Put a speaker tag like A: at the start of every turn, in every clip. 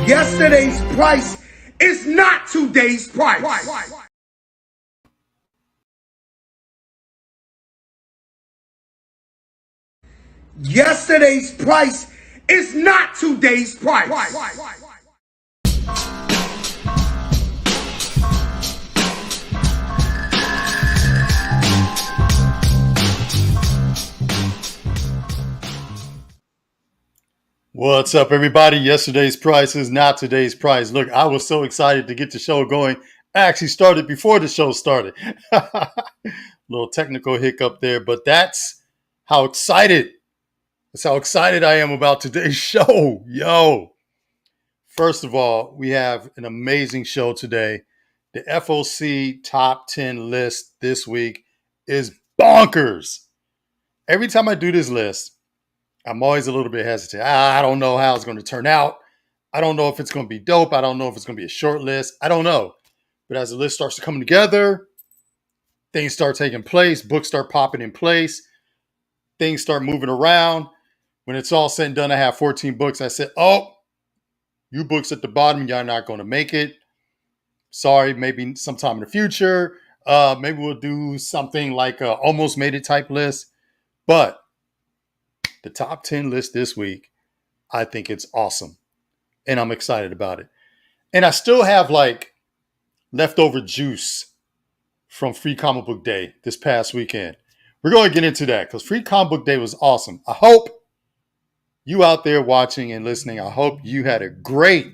A: Yesterday's price is not today's price. Yesterday's price is not today's price.
B: What's up, everybody? Yesterday's price is not today's price. Look, I was so excited to get the show going. I actually started before the show started. Little technical hiccup there, but that's how excited I am about today's show. Yo, first of all, we have an amazing show today. The FOC top 10 list this week is bonkers. Every time I do this list, I'm always a little bit hesitant. I don't know how it's going to turn out. I don't know if it's going to be dope. I don't know if it's going to be a short list. I don't know. But as the list starts to come together, things start taking place, books start popping in place, things start moving around. When it's all said and done, I have 14 books. I said, oh, you books at the bottom, y'all not going to make it. Sorry, maybe sometime in the future. Maybe we'll do something like a almost made it type list. But the top 10 list this week, I think it's awesome. And I'm excited about it. And I still have like leftover juice from Free Comic Book Day this past weekend. We're going to get into that because Free Comic Book Day was awesome. I hope you out there watching and listening, I hope you had a great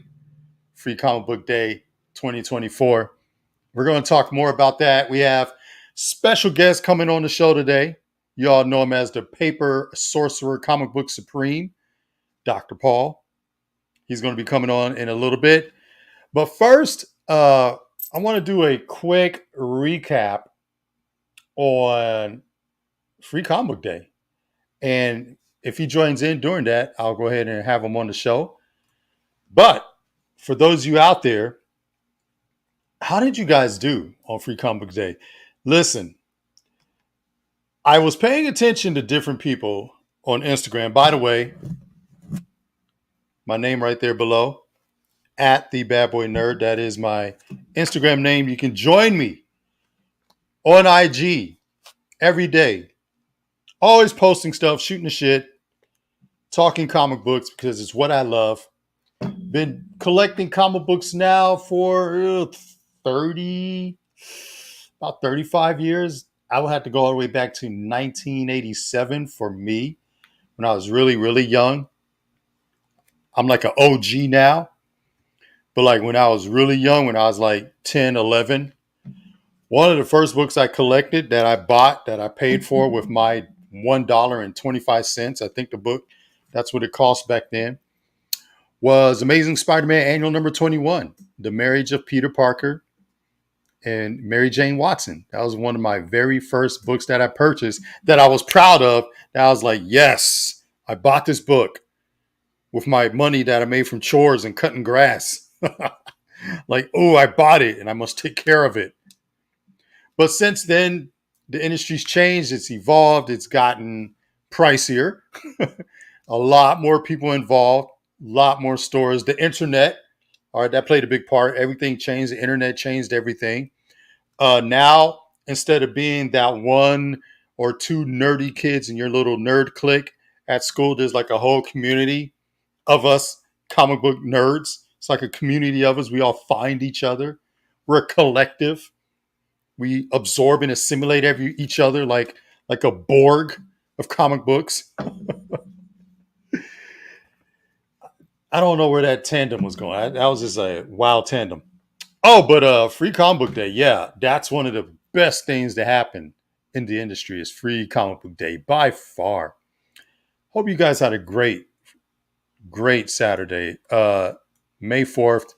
B: Free Comic Book Day 2024. We're going to talk more about that. We have special guests coming on the show today. You all know him as the Paper Sorcerer Comic Book Supreme, Dr. Paul. He's going to be coming on in a little bit. But first, I want to do a quick recap on Free Comic Book Day. And if he joins in during that, I'll go ahead and have him on the show. But for those of you out there, how did you guys do on Free Comic Book Day? Listen, I was paying attention to different people on Instagram. By the way, my name right there below, at the Bad Boy Nerd. That is my Instagram name. You can join me on IG every day. Always posting stuff, shooting the shit, talking comic books because it's what I love. Been collecting comic books now for about 35 years. I will have to go all the way back to 1987 for me when I was really, really young. I'm like an OG now. But like when I was really young, when I was like 10, 11, one of the first books I collected that I bought, that I paid for with my $1.25, I think the book, that's what it cost back then, was Amazing Spider-Man Annual Number 21, The Marriage of Peter Parker and Mary Jane Watson. That was one of my very first books that I purchased that I was proud of. That I was like, yes, I bought this book with my money that I made from chores and cutting grass. Like, oh, I bought it and I must take care of it. But since then, the industry's changed. It's evolved. It's gotten pricier. A lot more people involved. A lot more stores. The internet, all right, that played a big part. Everything changed. The internet changed everything. Now, instead of being that one or two nerdy kids in your little nerd clique at school, there's like a whole community of us comic book nerds. It's like a community of us. We all find each other. We're a collective. We absorb and assimilate each other like a Borg of comic books. I don't know where that tandem was going. That was just a wild tandem. Oh, but Free Comic Book Day, yeah, that's one of the best things to happen in the industry is Free Comic Book Day by far. Hope you guys had a great Saturday. May 4th.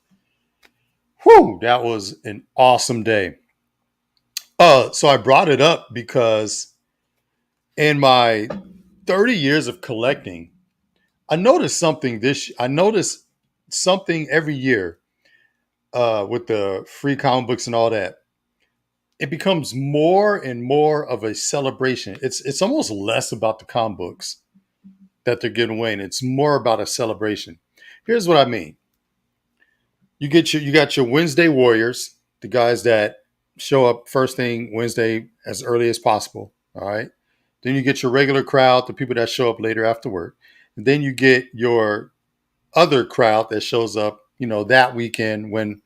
B: Whew, that was an awesome day. So I brought it up because in my 30 years of collecting, I noticed something every year with the free comic books and all that. It becomes more and more of a celebration. It's almost less about the comic books that they're giving away, and it's more about a celebration. Here's what I mean. you got your Wednesday warriors, the guys that show up first thing Wednesday as early as possible. All right. Then you get your regular crowd, the people that show up later after work. And then you get your other crowd that shows up, that weekend when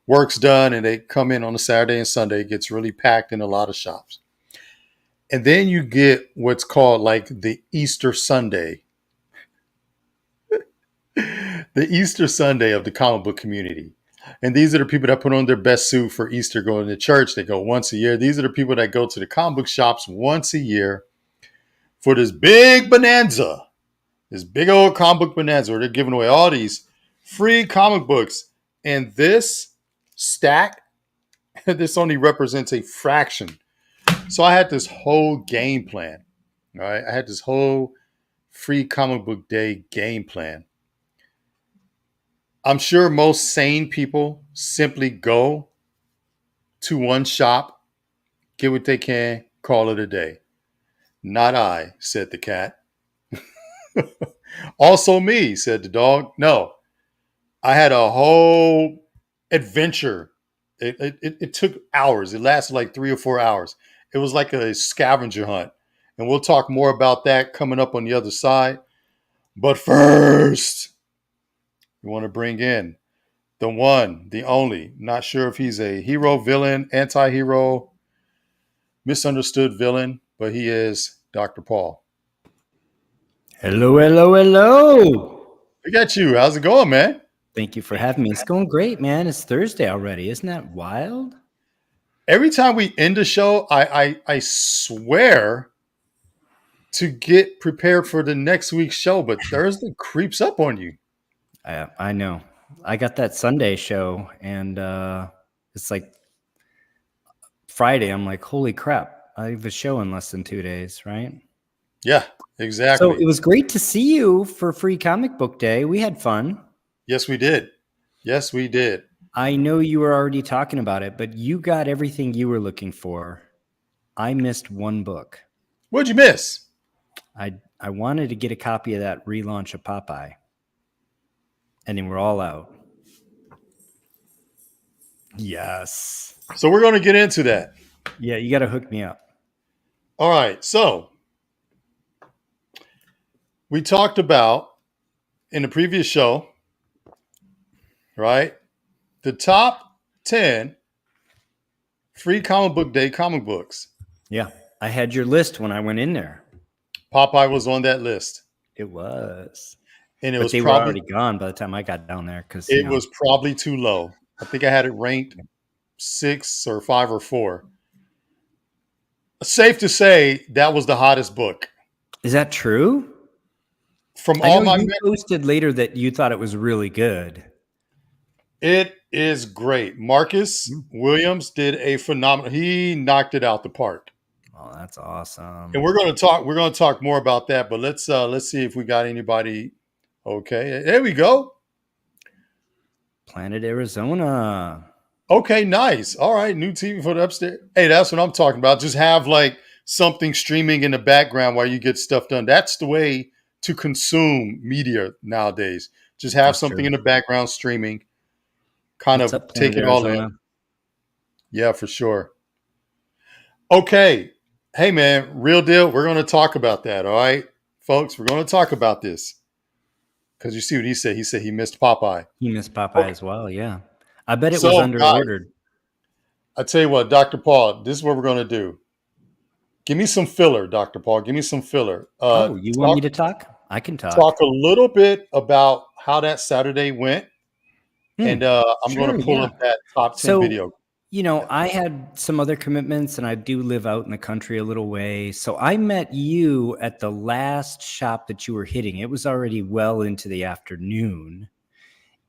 B: work's done and they come in on a Saturday and Sunday. It gets really packed in a lot of shops. And then you get what's called like the Easter Sunday, the Easter Sunday of the comic book community. And these are the people that put on their best suit for Easter going to church. They go once a year. These are the people that go to the comic book shops once a year for this big bonanza, this big old comic book bonanza where they're giving away all these free comic books. And this stack, this only represents a fraction. So I had this whole game plan. All right. I had this whole free comic book day game plan. I'm sure most sane people simply go to one shop, get what they can, call it a day. Not I, said the cat. Also me, said the dog. No, I had a whole adventure. It took hours. It lasted like 3 or 4 hours. It was like a scavenger hunt. And we'll talk more about that coming up on the other side. But first, we want to bring in the one, the only. Not sure if he's a hero, villain, anti-hero, misunderstood villain, but he is Dr. Paul.
C: Hello, hello, hello.
B: We got you. How's it going, man?
C: Thank you for having me. It's going great, man. It's Thursday already. Isn't that wild?
B: Every time we end the show, I swear to get prepared for the next week's show, but Thursday creeps up on you.
C: I know. I got that Sunday show, and it's like Friday. I'm like, holy crap. I have a show in less than 2 days, right?
B: Yeah, exactly.
C: So it was great to see you for Free Comic Book Day. We had fun.
B: Yes, we did. Yes, we did.
C: I know you were already talking about it, but you got everything you were looking for. I missed one book.
B: What'd you miss?
C: I wanted to get a copy of that relaunch of Popeye. And then we're all out. Yes.
B: So we're going to get into that.
C: Yeah, you got to hook me up.
B: All right. So we talked about in the previous show, right? The top 10 free comic book day comic books.
C: Yeah. I had your list when I went in there.
B: Popeye was on that list.
C: It was.
B: And
C: they were already gone by the time I got down there. Because
B: it was probably too low. I think I had it ranked 6 or 5 or 4. Safe to say that was the hottest book.
C: Is that true?
B: From all my
C: you posted later that you thought it was really good.
B: It is great. Marcus Williams did a phenomenal. He knocked it out the park.
C: Oh, that's awesome.
B: And we're going to talk more about that, but let's see if we got anybody. Okay. There we go.
C: Planet Arizona.
B: Okay, nice. All right, new TV for the upstairs. Hey, that's what I'm talking about. Just have like something streaming in the background while you get stuff done. That's the way to consume media nowadays. Just have something in the background streaming. Kind of take it all in. Yeah, for sure. Okay. Hey, man, real deal. We're going to talk about that. All right, folks, we're going to talk about this. Because you see what he said. He said he missed Popeye.
C: He missed Popeye as well, yeah. I bet it was under-ordered.
B: I tell you what, Dr. Paul, this is what we're going to do. Give me some filler, Dr. Paul. Give me some filler.
C: You want me to talk? I can talk.
B: Talk a little bit about how that Saturday went. And I'm going to pull up that top 10 video.
C: I had some other commitments, and I do live out in the country a little way. So I met you at the last shop that you were hitting. It was already well into the afternoon.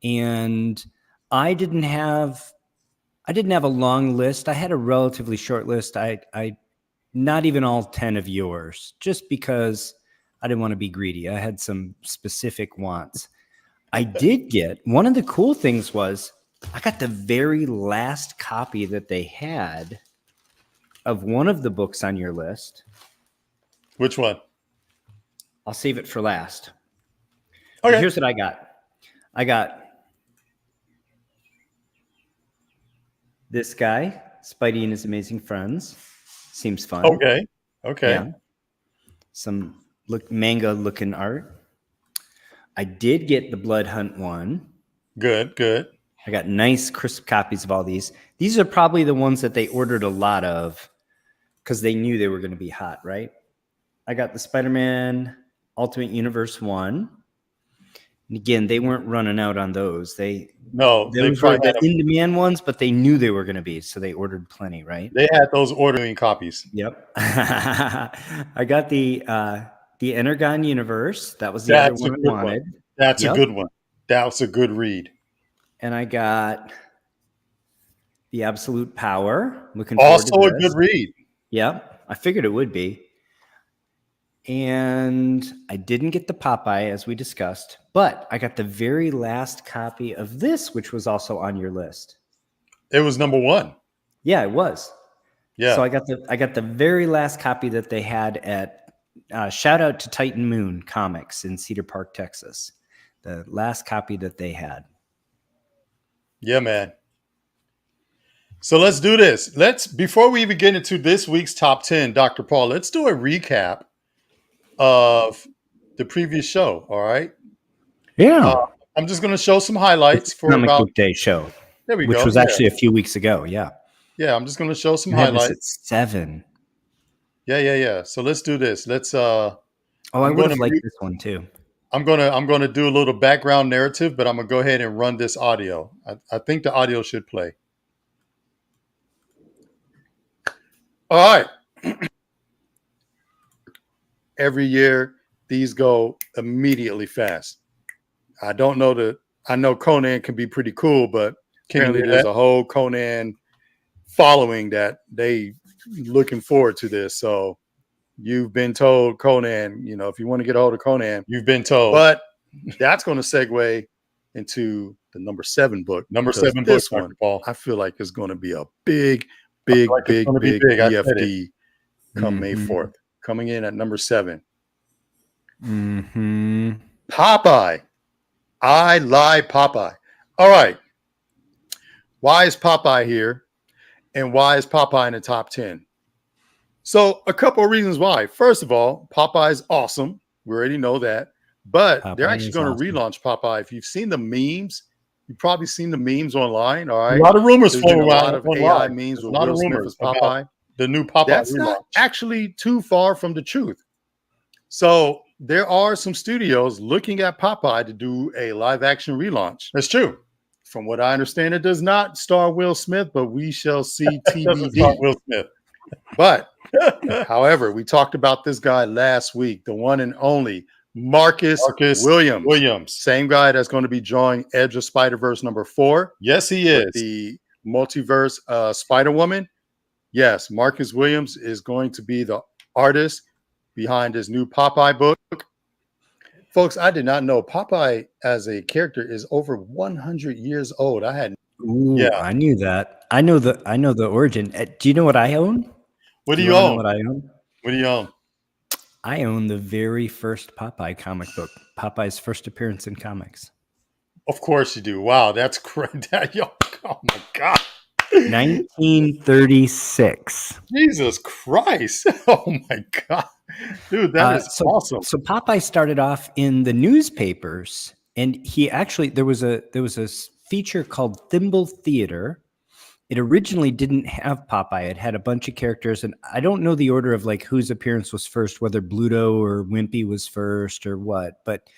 C: And I didn't have a long list. I had a relatively short list. I not even all 10 of yours, just because I didn't want to be greedy. I had some specific wants. I did get, one of the cool things was I got the very last copy that they had of one of the books on your list.
B: Which one?
C: I'll save it for last.
B: Okay.
C: Here's what I got. I got This guy, Spidey and His Amazing Friends, seems fun.
B: Okay.
C: Yeah. Some manga looking art. I did get the Blood Hunt one.
B: Good.
C: I got nice crisp copies of all these. These are probably the ones that they ordered a lot of because they knew they were going to be hot, right? I got the Spider-Man Ultimate Universe 1. And again, they weren't running out on those. Those were the in-demand ones, but they knew they were going to be, so they ordered plenty, right?
B: They had those ordering copies.
C: Yep. I got the Energon Universe. That was the other one I wanted.
B: That's a good one. That's a good read.
C: And I got the Absolute Power. Looking forward to this.
B: Also a good read.
C: Yep. I figured it would be. And I didn't get the Popeye, as we discussed, but I got the very last copy of this, which was also on your list.
B: It was number 1.
C: Yeah, it was.
B: Yeah.
C: So I got the very last copy that they had at shout out to Titan Moon Comics in Cedar Park, Texas. The last copy that they had.
B: Yeah, man. So let's do this. Before we even get into this week's top 10, Dr. Paul, let's do a recap of the previous show. All right.
C: Yeah.
B: I'm just going to show some highlights for
C: Comic Book Day show.
B: There we go.
C: Which was actually a few weeks ago. Yeah.
B: Yeah. I'm just going to show some highlights.
C: At 7.
B: Yeah. So let's do this. Let's.
C: I would have liked this one too.
B: I'm gonna do a little background narrative, but I'm gonna go ahead and run this audio. I think the audio should play. All right. Every year, these go immediately fast. I know Conan can be pretty cool, but apparently there's a whole Conan following that they looking forward to this. So you've been told Conan, if you want to get a hold of Conan, you've been told. But that's going to segue into the number 7 book. Number 7 book, this one, Paul. I feel like it's going to be a big BFD come May 4th. Coming in at number 7.
C: Mm-hmm.
B: Popeye. I lie, Popeye. All right. Why is Popeye here? And why is Popeye in the top 10? So a couple of reasons why. First of all, Popeye is awesome. We already know that. But they're actually going to relaunch Popeye. If you've seen the memes, you've probably seen the memes online. All right. A lot of rumors floating around. A lot of AI memes with Will Smith as Popeye. The new Popeye. That's not actually too far from the truth. So there are some studios looking at Popeye to do a live action relaunch. That's true. From what I understand, it does not star Will Smith, but we shall see TBD. Will Smith. But however, we talked about this guy last week, the one and only Marcus Williams. Same guy that's going to be drawing Edge of Spider-Verse number 4. Yes, he is. The multiverse Spider-Woman. Yes, Marcus Williams is going to be the artist behind his new Popeye book. Folks, I did not know Popeye as a character is over 100 years old. I
C: knew that. I know the origin. Do you know what I own?
B: What do you own?
C: What I own?
B: What do you own?
C: I own the very first Popeye comic book. Popeye's first appearance in comics.
B: Of course you do. Wow, that's great. Oh my God.
C: 1936.
B: Jesus Christ. Oh my God. Dude, that is awesome.
C: So Popeye started off in the newspapers, and he actually there was a feature called Thimble Theater. It originally didn't have Popeye. It had a bunch of characters, and I don't know the order of like whose appearance was first, whether Bluto or Wimpy was first or what, but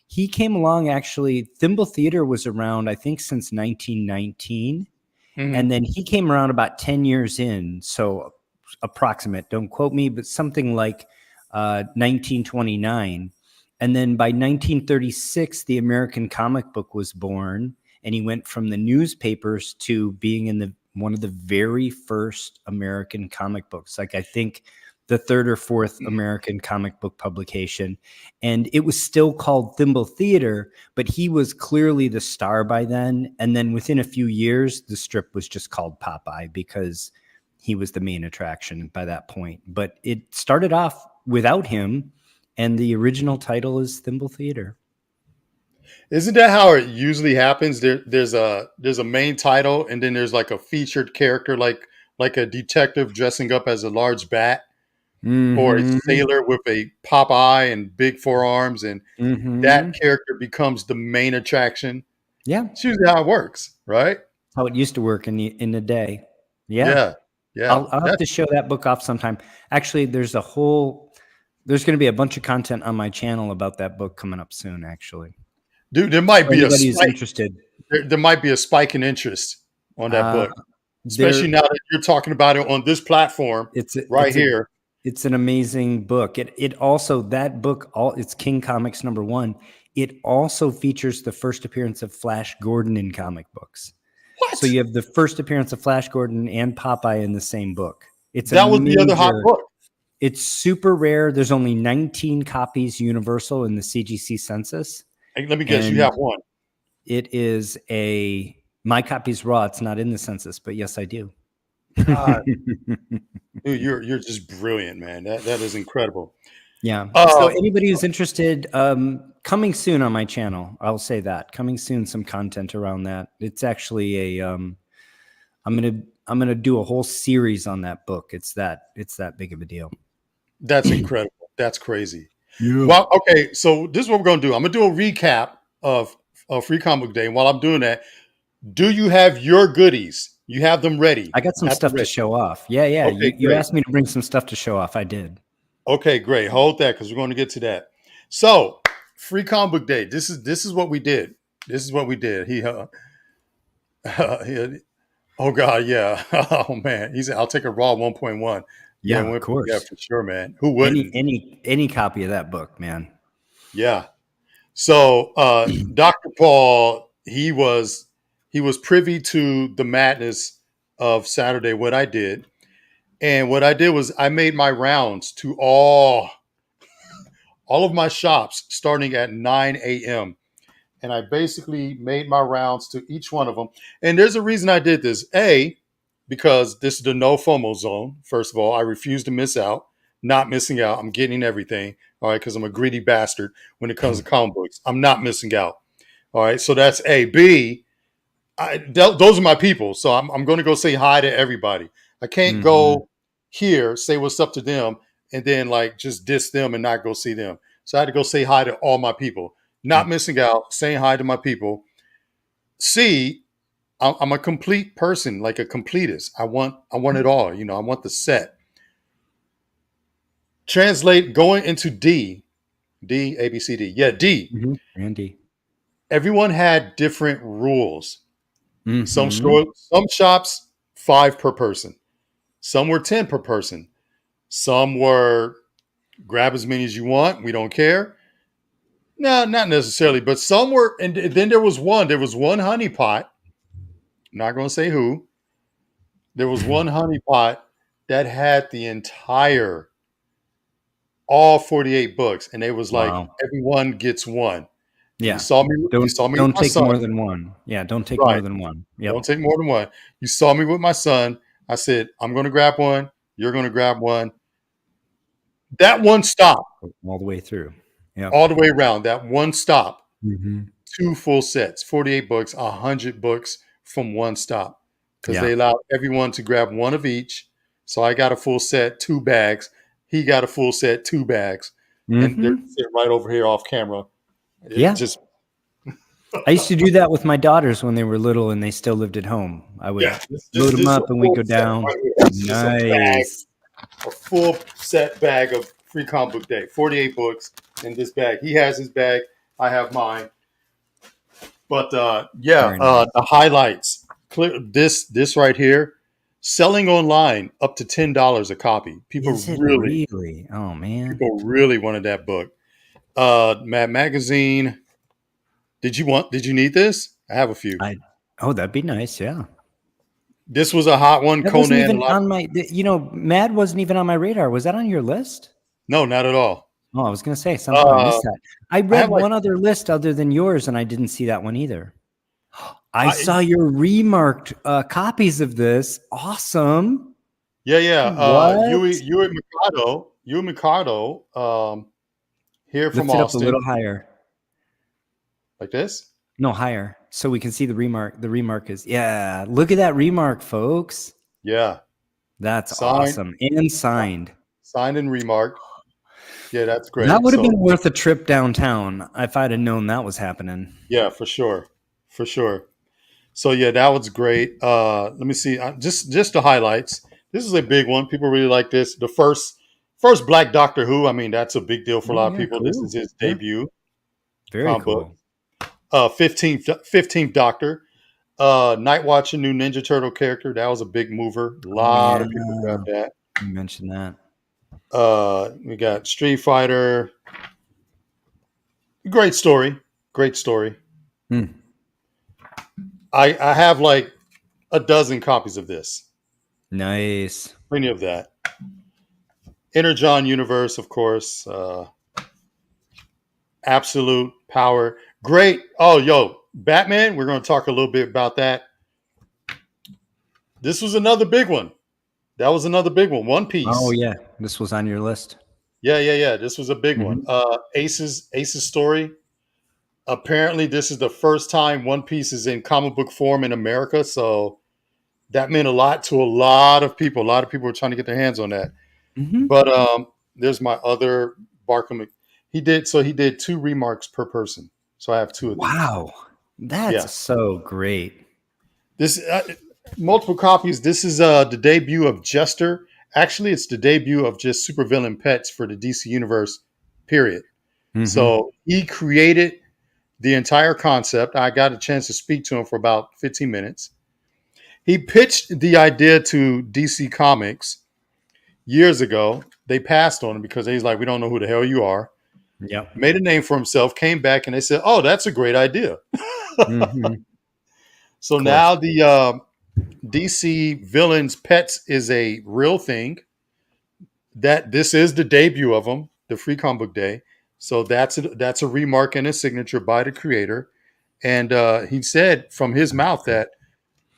C: he came along actually. Thimble Theater was around, I think, since 1919. Mm-hmm. And then he came around about 10 years in. So approximate, don't quote me, but something like 1929. And then by 1936, the American comic book was born. And he went from the newspapers to being in one of the very first American comic books. Like I think the 3rd or 4th American comic book publication. And it was still called Thimble Theater, but he was clearly the star by then. And then within a few years, the strip was just called Popeye because he was the main attraction by that point. But it started off without him, and the original title is Thimble Theater.
B: Isn't that how it usually happens? There's a main title, and then there's like a featured character, like a detective dressing up as a large bat, or a
C: Mm-hmm.
B: sailor with a pop eye and big forearms, and that
C: Mm-hmm.
B: character becomes the main attraction.
C: Yeah.
B: It's usually how it works, right?
C: How it used to work in the day. Yeah.
B: Yeah, yeah.
C: I'll have
B: That's
C: to show that book off sometime. Actually, there's going to be a bunch of content on my channel about that book coming up soon, actually.
B: dude. There
C: So
B: might be a
C: anybody who's
B: spike.
C: interested,
B: There might be a spike in interest on that
C: uh,
B: book, especially
C: there
B: now that you're talking about it on this platform
C: it's
B: right here.
C: it's an amazing book. It also that book it's King Comics #1. It also features the first appearance of Flash Gordon in comic books. So
B: What?
C: you have the first appearance of Flash Gordon and Popeye in the same book. It's a
B: That was the other hot
C: major.
B: book.
C: It's super rare. There's only 19 copies universal in the CGC census,
B: Hey, let me guess, you
C: and
B: have one.
C: it is my copy's raw. It's not in the census, but yes, I do.
B: God, dude, you're just brilliant, man. That is incredible.
C: Yeah. So
B: Um,
C: anybody who's interested, coming soon on my channel, I'll say that coming soon, some content around that. It's actually I'm gonna do a whole series on that book. It's that big of a deal.
B: that's incredible. That's crazy.
C: Yeah.
B: Well, okay, so this is what we're gonna do. I'm gonna do a recap of Free Comic Book Day. And while I'm doing that, do you have your goodies? You have them ready
C: I got some
B: at the
C: stuff to
B: ready.
C: show off. Yeah, yeah.
B: Okay,
C: You
B: great.
C: asked me to bring some stuff to show off. I did.
B: Okay, great. Hold that because we're going to get to that. So, Free Comic Book Day. This is what we did. This is what we did. He oh God, yeah. Oh man, he said I'll take a raw 1.1. Yeah,
C: Yeah, of
B: yeah,
C: course.
B: for sure, man. Who wouldn't?
C: Any copy of that book, man.
B: Yeah. So, Dr. Paul, he was privy to the madness of Saturday. What I did, and what I did was I made my rounds to all of my shops starting at 9 a.m. And I basically made my rounds to each one of them. And there's a reason I did this. A, because this is the no FOMO zone. First of all, I refuse to miss out. Not missing out. I'm getting everything. All right, because I'm a greedy bastard when it comes to comic books. I'm not missing out. All right, so that's A. B, those are my people. So I'm going to go say hi to everybody. I can't
C: Mm-hmm.
B: go here, say what's up to them, and then like just diss them and not go see them. So I had to go say hi to all my people. Not missing out, saying hi to my people. C, I'm a complete person, like a completist. I want it all. I want the set. Translate going into D. D, A, B, C, D. Yeah, D.
C: Mm-hmm. Randy.
B: Everyone had different rules. Some
C: Mm-hmm.
B: store, some shops, 5 per person. Some were 10 per person. Some were grab as many as you want. We don't care. No, not necessarily, but some were. And then there was one honey pot. I'm not going to say who. There was one honey pot that had the entire, all 48 books. And it was like,
C: Wow.
B: everyone gets one. And you
C: Yeah.
B: saw me, you saw me with
C: Don't
B: my
C: take
B: son.
C: more than one. Yeah, don't take more
B: Right.
C: than one.
B: Don't
C: Yep.
B: take more than one. You saw me with my son. I said, I'm going to grab one. You're going to grab one. That one stop
C: All the way through. Yep.
B: all the way around. That one stop,
C: Mm-hmm.
B: 2 full sets, 48 books, 100 books from one stop because
C: Yeah.
B: they allowed everyone to grab one of each. So I got a full set, 2 bags. He got a full set, 2 bags. And they're
C: Mm-hmm.
B: sitting right over here off camera. It
C: Yeah.
B: just,
C: I used to do that with my daughters when they were little and they still lived at home. I would
B: yeah,
C: load them
B: just a
C: up and we'd
B: full
C: go
B: set
C: down.
B: right here. It's just a bag,
C: Nice.
B: a full set bag of Free Comic Book Day, 48 books in this bag. He has his bag. I have mine. But
C: Very nice.
B: the highlights. This right here, selling online up to $10 a copy.
C: Is it really? Oh man.
B: People really wanted that book. Mad Magazine. Did you need this? I have a few.
C: That'd be nice. Yeah.
B: This was a hot one.
C: That wasn't
B: Conan.
C: even on Mad wasn't even on my radar. Was that on your list?
B: No, not at all.
C: Oh, I was going to say somehow I missed that. I
B: I have
C: read
B: like
C: one other list other than yours, and I didn't see that one either. I
B: I,
C: saw your remarked copies of this. Awesome.
B: yeah.
C: What?
B: Yui Mikado, here from
C: Lift it up a
B: Austin.
C: little higher.
B: Like this?
C: No, higher. So we can see the remark. The remark is, yeah, look at that remark, folks.
B: Yeah.
C: That's
B: Signed,
C: awesome. And signed.
B: signed and remarked. Yeah, that's
C: That
B: great.
C: would have
B: So
C: been worth a trip downtown if I'd have known that was happening.
B: yeah, for sure. For sure. So yeah, that was great. Let me see. Just the highlights. This is a big one. People really like this. The first Black Doctor Who. I mean, that's a big deal for a
C: Oh,
B: lot of
C: yeah,
B: people. This is
C: cool.
B: his
C: Yeah,
B: debut
C: very
B: comic book.
C: cool.
B: 15th Doctor. Night Watch, a new Ninja Turtle character. That was a big mover. A
C: Oh,
B: lot
C: yeah.
B: of people got that.
C: You mentioned that.
B: We got Street Fighter. Great story. Great story.
C: Hmm.
B: I have like a dozen copies of this.
C: Nice.
B: Plenty of that. Energon universe, of course. Absolute power. Great. Oh, yo, Batman. We're going to talk a little bit about that. This was another big one. That was another big one. One
C: Oh,
B: Piece.
C: yeah. This was on your list.
B: Yeah. This was a big one.
C: Mhm.
B: Ace's story. Apparently, this is the first time One Piece is in comic book form in America. So that meant a lot to a lot of people. A lot of people were trying to get their hands on that.
C: Mhm.
B: But there's my other Barkham. He did 2 remarks per person. So I have 2 of these.
C: Wow.
B: Yeah.
C: That's so great.
B: This multiple copies. This is the debut of Jester. Actually, it's the debut of just supervillain pets for the DC universe. Period.
C: Mhm.
B: So he created the entire concept. I got a chance to speak to him for about 15 minutes. He pitched the idea to DC Comics years ago. They passed on him because he's like, we don't know who the hell you are.
C: Yep.
B: Made a name for himself, came back, and they said, oh, that's a great idea.
C: Mhm.
B: So
C: Of
B: now
C: course.
B: the DC villains pets is a real thing. That this is the debut of them, the Free Comic Book Day. So that's a remark and a signature by the creator. And he said from his mouth that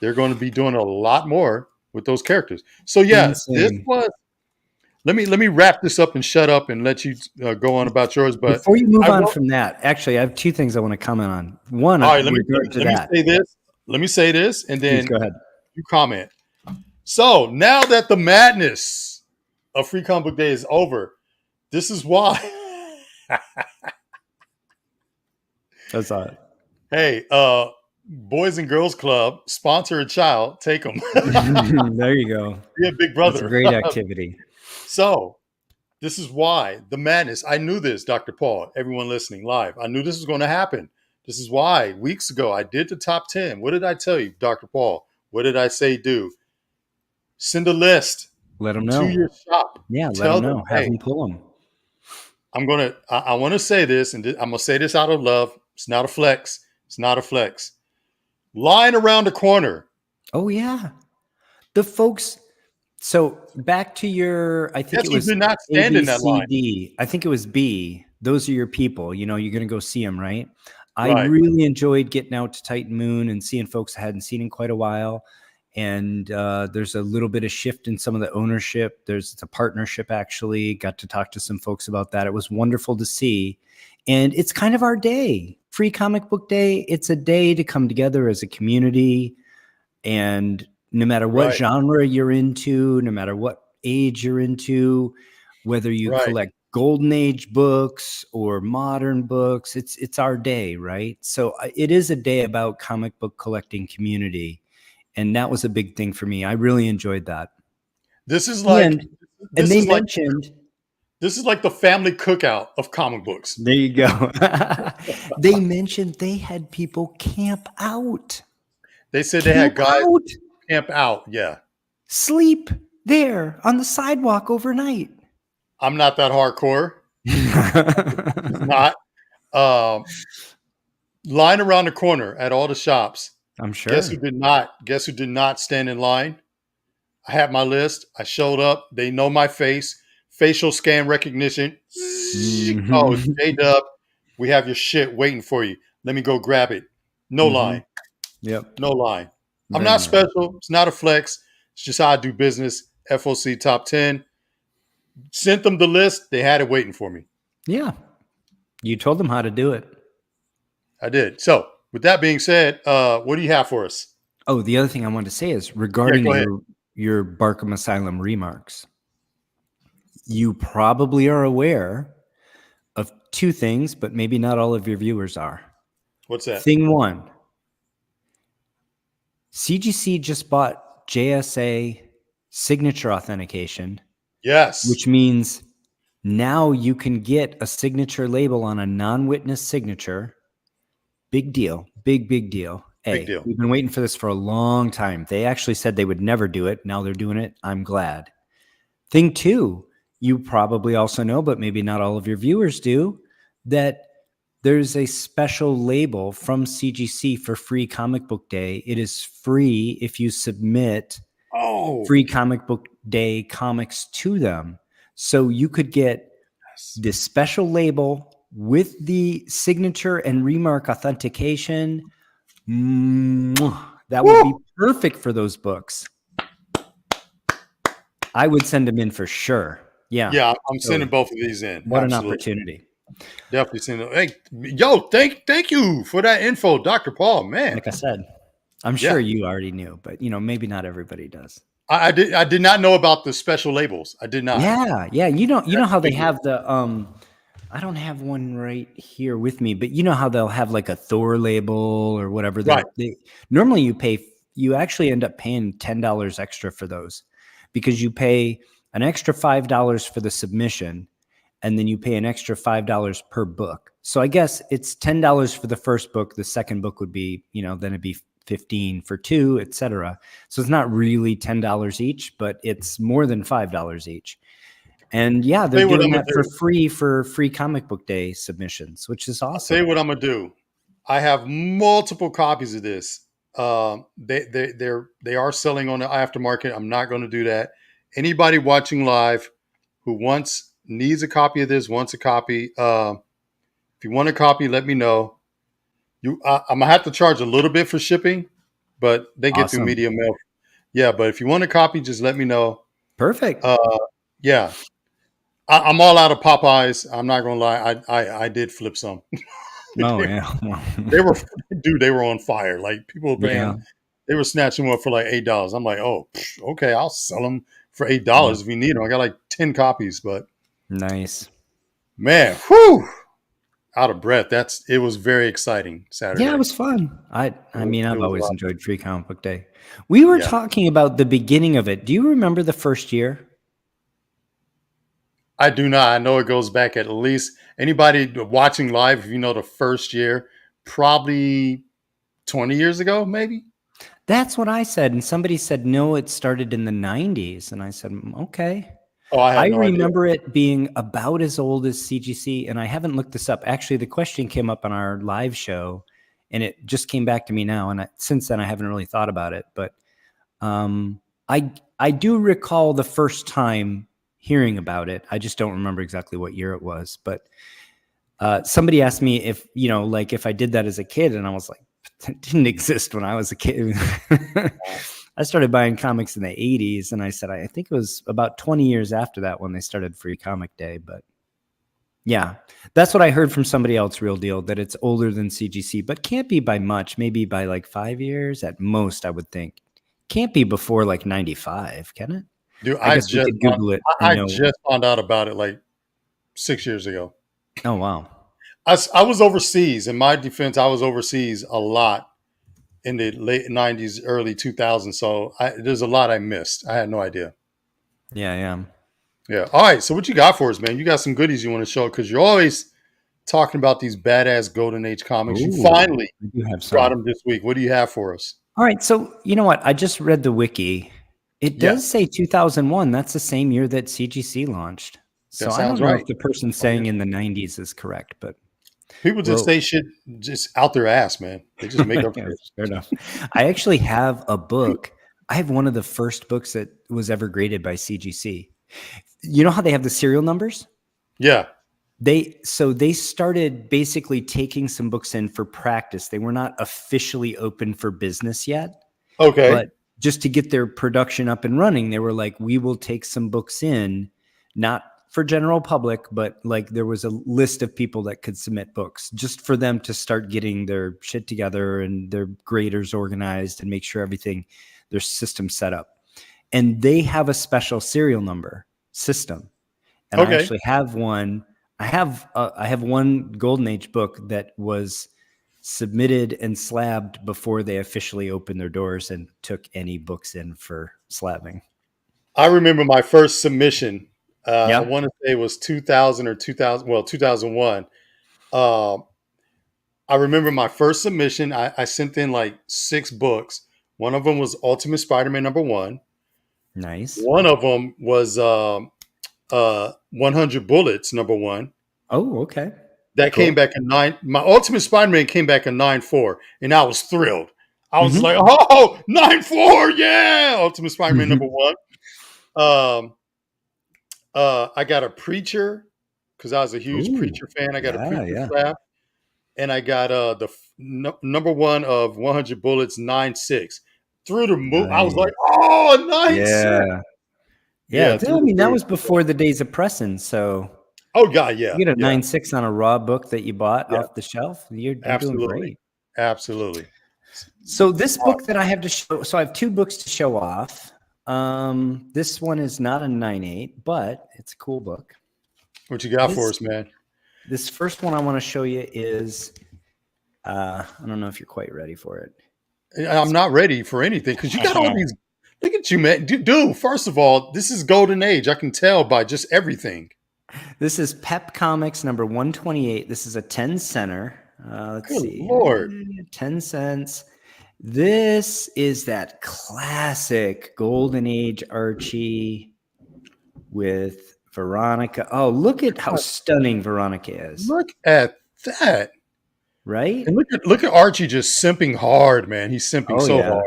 B: they're going to be doing a lot more with those characters. So yeah, this
C: Insane.
B: was. Let me wrap this up and shut up and let you go on about yours. But
C: Before you move
B: I
C: on
B: will.
C: from that, actually, I have 2 things I want to comment on. One,
B: All right,
C: with regard to
B: let me
C: that.
B: say this. Let me say this, and
C: Please
B: then
C: go ahead.
B: you comment. So now that the madness of Free Comic Book Day is over, this is why.
C: That's all.
B: Hey, Boys and Girls Club, sponsor a child, take them.
C: There you go.
B: Be a big
C: That's a
B: brother.
C: great activity.
B: So this is why the madness. I knew this, Dr. Paul, everyone listening live. I knew this was going to happen. This is why weeks ago I did the top 10. What did I tell you, Dr. Paul? What did I say do? Send a list
C: Let them
B: to
C: know.
B: your shop.
C: Yeah, let
B: Tell
C: them
B: them,
C: know. Have
B: hey,
C: them pull them.
B: I want to say this, and I'm going to say this out of love. It's not a flex. It's not a flex. Line around the corner.
C: Oh, yeah. The folks. So back to your, I think
B: Guess
C: it
B: who
C: was
B: did not
C: A,
B: stand
C: B,
B: in that
C: C,
B: line?
C: D. I think it was B. Those are your people. You're going to go see them, right? I
B: Right.
C: really enjoyed getting out to Titan Moon and seeing folks I hadn't seen in quite a while. And there's a little bit of shift in some of the ownership. It's a partnership, actually. Got to talk to some folks about that. It was wonderful to see. And it's kind of our day. Free Comic Book Day. It's a day to come together as a community. And no matter what
B: Right.
C: genre you're into, no matter what age you're into, whether you
B: Right.
C: collect golden age books or modern books, it's our day, right? So it is a day about comic book collecting community. And that was a big thing for me. I really enjoyed that.
B: This is like
C: And
B: this
C: they
B: is like
C: mentioned,
B: this is like the family cookout of comic books.
C: there you go. They mentioned they had people camp out.
B: They said they had guys
C: Out.
B: camp out. Yeah.
C: Sleep there on the sidewalk overnight.
B: I'm not that hardcore. It's not. Line around the corner at all the shops.
C: I'm sure.
B: Guess who did not? Guess who did not stand in line? I had my list. I showed up. They know my face. Facial scan recognition.
C: Mhm.
B: Oh, it's J-Dub. We have your shit waiting for you. Let me go grab it. No
C: Mhm.
B: line.
C: Yep.
B: No line. I'm
C: Very
B: not
C: nice.
B: special. It's not a flex. It's just how I do business. FOC top 10. Sent them the list. They had it waiting for me.
C: Yeah. You told them how to do it.
B: I did. So with that being said, what do you have for us?
C: Oh, the other thing I wanted to say is
B: Yeah,
C: regarding
B: go ahead.
C: your Barkham Asylum remarks. You probably are aware of two things, but maybe not all of your viewers are.
B: What's that?
C: Thing one, CGC just bought JSA signature authentication,
B: Yes.
C: which means now you can get a signature label on a non-witness signature. Big deal. Big deal.
B: Big
C: Hey,
B: deal.
C: we've been waiting for this for a long time. They actually said they would never do it. Now they're doing it. I'm glad. Thing two, you probably also know, but maybe not all of your viewers do, that there's a special label from CGC for Free Comic Book Day. It is free if you submit
B: Oh,
C: Free Comic Book Day comics to them. So you could get
B: yes.
C: this special label with the signature and remark authentication. That would be perfect for those books. I would send them in for sure. Yeah.
B: Yeah, I'm
C: So
B: sending both of these in.
C: what
B: Absolutely.
C: an opportunity.
B: Definitely sending. Hey, yo, thank you for that info, Dr. Paul. Man,
C: Like I said, I'm sure you already knew, but maybe not everybody does.
B: I did not know about the special labels. I did not.
C: Yeah. You know how they have the I don't have one right here with me, but you know how they'll have like a Thor label or whatever.
B: Right.
C: Normally you actually end up paying $10 extra for those because you pay an extra $5 for the submission and then you pay an extra $5 per book. So I guess it's $10 for the first book. The second book would be, then it'd be 15 for two, etc. So it's not really $10 each, but it's more than $5 each. And yeah, they're doing that for free Comic Book Day submissions, which is awesome.
B: I'll tell you what I'm gonna do. I have multiple copies of this. They are selling on the aftermarket. I'm not going to do that. Anybody watching live who needs a copy of this, wants a copy. If you want a copy, let me know. I'm gonna have to charge a little bit for shipping, but they get through media mail. Yeah, but if you want a copy, just let me know.
C: Perfect.
B: Yeah. I'm all out of Popeyes. I'm not gonna lie. I did flip some.
C: Oh yeah.
B: They were on fire. Like people were paying, they were snatching one for like $8. I'm like, oh, okay, I'll sell them for $8 if you need them. I got like 10 copies, but
C: nice.
B: Man, whew, out of breath. It was very exciting Saturday.
C: Yeah, it was fun. I've always enjoyed Free Comic Book Day. We were talking about the beginning of it. Do you remember the first year?
B: I do not. I know it goes back at least anybody watching live, if you know the first year, probably 20 years ago, maybe.
C: That's what I said. And somebody said, no, it started in the 90s. And I said, okay.
B: Oh, I
C: remember it being about as old as CGC. And I haven't looked this up. Actually, the question came up on our live show and it just came back to me now. And since then, I haven't really thought about it. But I do recall the first time hearing about it. I just don't remember exactly what year it was. But somebody asked me if I did that as a kid. And I was like, it didn't exist when I was a kid. I started buying comics in the 80s, and I said, I think it was about 20 years after that when they started Free Comic Day. But yeah, that's what I heard from somebody else, Real Deal, that it's older than CGC, but can't be by much, maybe by like 5 years at most, I would think. Can't be before like 95, can it?
B: Dude,
C: I guess we could Google it.
B: I just found out about it like 6 years ago.
C: Oh, wow.
B: I was overseas. In my defense, I was overseas a lot in the late 90s, early 2000s. So there's a lot I missed. I had no idea.
C: Yeah.
B: All right. So what you got for us, man? You got some goodies you want to show? Because you're always talking about these badass Golden Age comics.
C: Ooh,
B: you finally
C: have
B: brought them this week. What do you have for us?
C: All right. So you know what? I just read the wiki. It does say 2001. That's the same year that CGC launched. So I don't know if the person saying in the 90s is correct, but
B: people just say shit just out their ass, man. They just make up for it.
C: Fair enough. I actually have a book. I have one of the first books that was ever graded by CGC. You know how they have the serial numbers?
B: Yeah.
C: They started basically taking some books in for practice. They were not officially open for business yet.
B: Okay.
C: But just to get their production up and running, they were like, we will take some books in, not for general public, but like there was a list of people that could submit books just for them to start getting their shit together and their graders organized and make sure everything, their system set up. And they have a special serial number system. And I actually have one. I have one Golden Age book that was submitted and slabbed before they officially opened their doors and took any books in for slabbing.
B: I remember my first submission.
C: Yeah.
B: I want to say it was 2000 or 2000. Well, 2001. I remember my first submission. I sent in like 6 books. One of them was Ultimate Spider-Man #1.
C: Nice.
B: One of them was 100 Bullets #1.
C: Oh, okay.
B: That came back in 9. My Ultimate Spider-Man came back in 9.4, and I was thrilled. I was like, oh, 9.4, yeah! Ultimate Spider-Man #1. I got a Preacher because I was a huge Preacher fan. I got a Preacher slab. And I got the #1 of 100 Bullets 9.6. Through the move, I was like, oh, 9.6.
C: Yeah. I mean, that was before the days of pressing. So,
B: oh god, yeah,
C: you get a 9.6 on a raw book that you bought off the shelf. You're doing great.
B: Absolutely.
C: So this book that I have to show, so I have 2 books to show off. This one is not a 9.8, but it's a cool book.
B: What you got for us, man?
C: This first one I want to show you is, I don't know if you're quite ready for it.
B: I'm not ready for anything because you got all these. Look at you, man. Dude, first of all, this is Golden Age. I can tell by just everything.
C: This is Pep Comics number 128. This is a 10 center. Let's see.
B: Lord.
C: 10 cents. This is that classic Golden Age Archie with Veronica. Oh, look at how stunning Veronica is.
B: Look at that.
C: Right?
B: And look at Archie just simping hard, man. He's simping hard.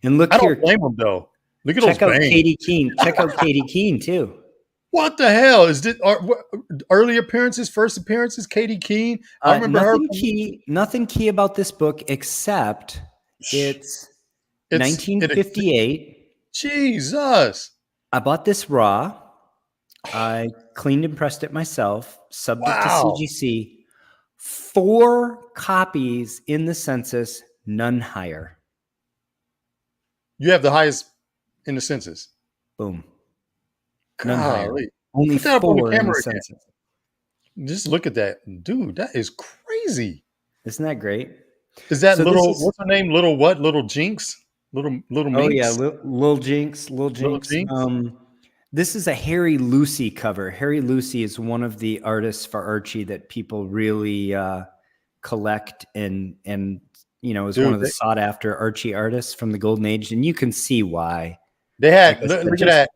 C: And look
B: I
C: here.
B: don't blame him though. Look at
C: Check out
B: bangs.
C: Katie Keene. Check out Katie Keene too.
B: What the hell is this? Early appearances, first appearances, Katie Keene. I remember
C: nothing key about this book except it's 1958.
B: Jesus.
C: I bought this raw. I cleaned and pressed it myself, subbed it to CGC. 4 copies in the census, none higher.
B: You have the highest in the census.
C: Boom. None higher.
B: Only
C: 4 in the census.
B: Just look at that. Dude, that is crazy.
C: Isn't that great?
B: Is that what's her name? Little Jinx? Little Minx?
C: Oh, yeah. Little Jinx. This is a Harry Lucy cover. Harry Lucy is one of the artists for Archie that people really collect and is one of the sought after Archie artists from the Golden Age. And you can see why.
B: They had, look at that.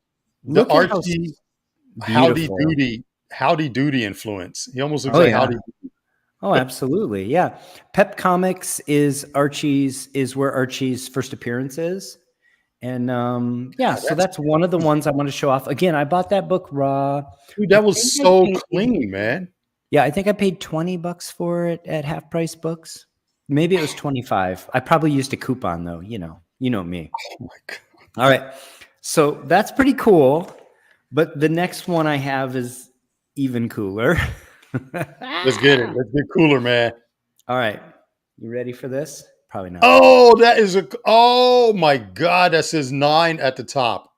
B: The Archie Howdy Doody influence. He almost looks like Howdy Doody.
C: Oh, absolutely. Yeah. Pep Comics is where Archie's first appearance is. And so that's one of the ones I want to show off. Again, I bought that book raw.
B: Dude, that was so clean, man.
C: Yeah, I think I paid $20 for it at Half Price Books. Maybe it was $25. I probably used a coupon though. You know me.
B: Oh my God.
C: All right. So that's pretty cool. But the next one I have is even cooler.
B: Let's get it. Let's get cooler, man.
C: All right. You ready for this? Probably not.
B: Oh, oh my God. That says 9 at the top.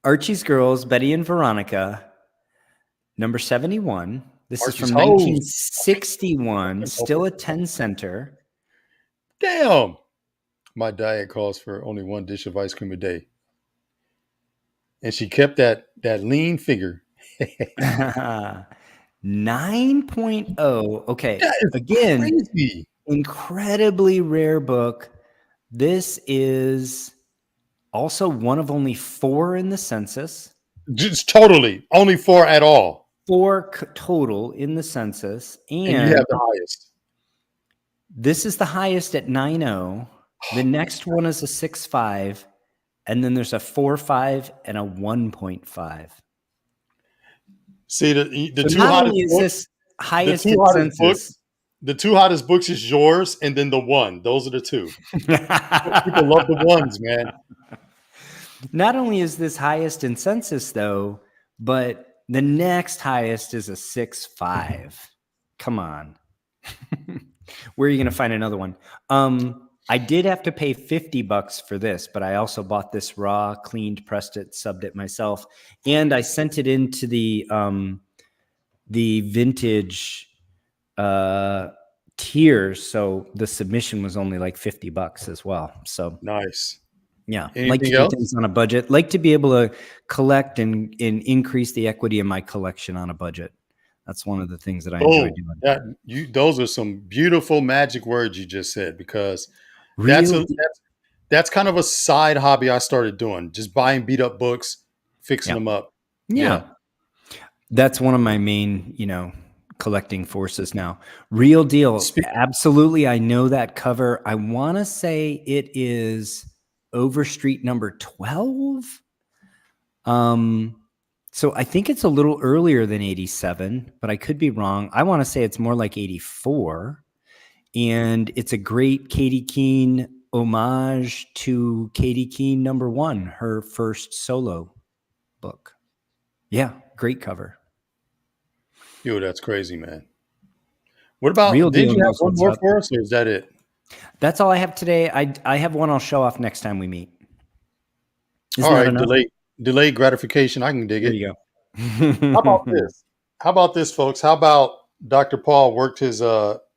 C: Archie's Girls, Betty and Veronica, number 71. This is from 1961, still a 10 center.
B: Damn. My diet calls for only 1 dish of ice cream a day. And she kept that lean figure.
C: 9.0. Okay.
B: Again, crazy.
C: Incredibly rare book. This is also one of only 4 in the census.
B: Just totally. Only 4 at all.
C: 4 total in the census. And
B: you have the highest.
C: This is the highest at 9.0. The next one is a 6.5. And then there's a 4.5 and a 1.5.
B: See, the two hottest books,
C: this highest in census.
B: The 2 hottest books is yours, and then the 1. Those are the 2. People love the 1s, man.
C: Not only is this highest in census, though, but The next highest is a 6.5. Come on. Where are you going to find another one? I did have to pay $50 for this, but I also bought this raw, cleaned, pressed it, subbed it myself, and I sent it into the vintage tiers. So the submission was only like $50 as well. So
B: Nice.
C: yeah,
B: Anything
C: like to do
B: else?
C: things on a budget. Like to be able to collect and increase the equity in my collection on a budget. That's one of the things that I enjoy doing.
B: Those are some beautiful magic words you just said, because that's
C: Real,
B: that's kind of a side hobby I started doing, just buying beat up books, fixing
C: yeah,
B: them up.
C: yeah. That's one of my main, collecting forces now. Real deal.
B: Spe-
C: Absolutely. I know that cover. I want to say it is Overstreet number 12. So I think it's a little earlier than 87, but I could be wrong. I want to say it's more like 84. And it's a great Katie Keene homage to Katie Keene number 1, her first solo book. Yeah, great cover.
B: Yo, that's crazy, man. What about,
C: Real
B: did
C: deal
B: you have
C: knows
B: one
C: what's
B: more
C: up.
B: for us, or is that it?
C: That's all I have today. I have one I'll show off next time we meet. Isn't
B: All
C: that
B: right,
C: enough?
B: delayed gratification. I can dig
C: There
B: it.
C: you go.
B: How about this? How about this, folks? How about Dr. Paul worked his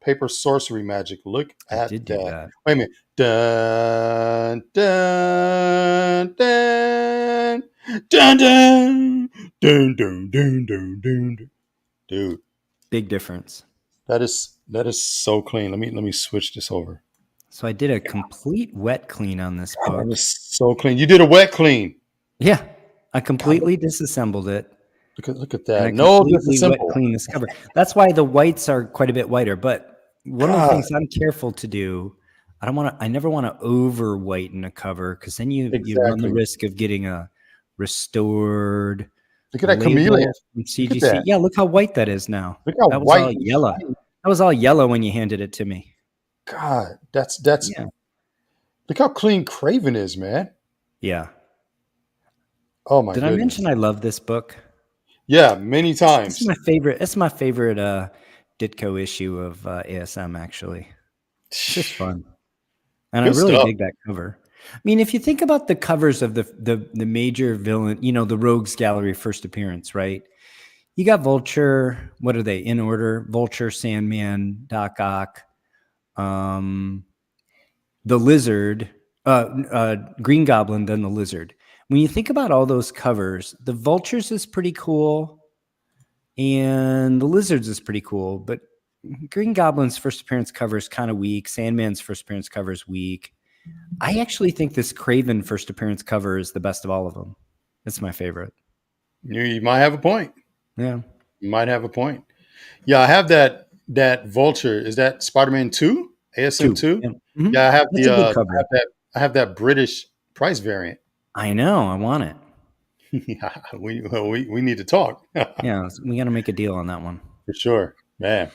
B: paper sorcery magic? Look
C: I
B: at
C: did do
B: that.
C: that.
B: Wait a minute. Dun, dun, dun, dun, dun, dun, dun, dun, dun, dun. Dude,
C: Big difference.
B: that is so clean. Let me switch this over.
C: So I did a complete wet clean on this book.
B: That is so clean. You did a wet clean.
C: Yeah, I completely disassembled it.
B: Look at
C: And
B: that.
C: I
B: No
C: completely wet
B: disassemble.
C: clean this cover. That's why the whites are quite a bit whiter. But one of the
B: God,
C: things I'm careful to do, I never want to over whiten a cover, because then you run the
B: exactly.
C: risk of getting a restored
B: Look at that
C: label
B: chameleon.
C: from
B: Look
C: CGC.
B: at that.
C: Yeah, look how white that is now.
B: Look how
C: That was
B: white
C: all
B: and
C: yellow.
B: shiny.
C: That was all yellow when you handed it to me.
B: God, that's
C: Yeah.
B: look how clean Craven is, man.
C: Yeah.
B: Oh my
C: Did
B: goodness.
C: I mention I love this book?
B: Yeah, many times.
C: It's my favorite. It's my favorite Ditko issue of ASM, actually. It's just fun. And
B: Good
C: I really
B: stuff.
C: dig that cover. I mean, if you think about the covers of the major villain, the Rogues Gallery first appearance, right? You got Vulture. What are they in order? Vulture, Sandman, Doc Ock, the Lizard, Green Goblin, then the Lizard. When you think about all those covers, the Vultures is pretty cool, and the Lizards is pretty cool, but Green Goblin's first appearance cover is kind of weak. Sandman's first appearance cover is weak. I actually think this Craven first appearance cover is the best of all of them. It's my favorite.
B: You might have a point.
C: Yeah.
B: You might have a point. Yeah, I have that Vulture. Is that Spider-Man 2? ASM 2?
C: Yeah. Mm-hmm.
B: Yeah, I have
C: That's a good cover.
B: I have that British price variant.
C: I know. I want it.
B: Yeah, we need to talk.
C: Yeah, we got to make a deal on that one.
B: For sure, man.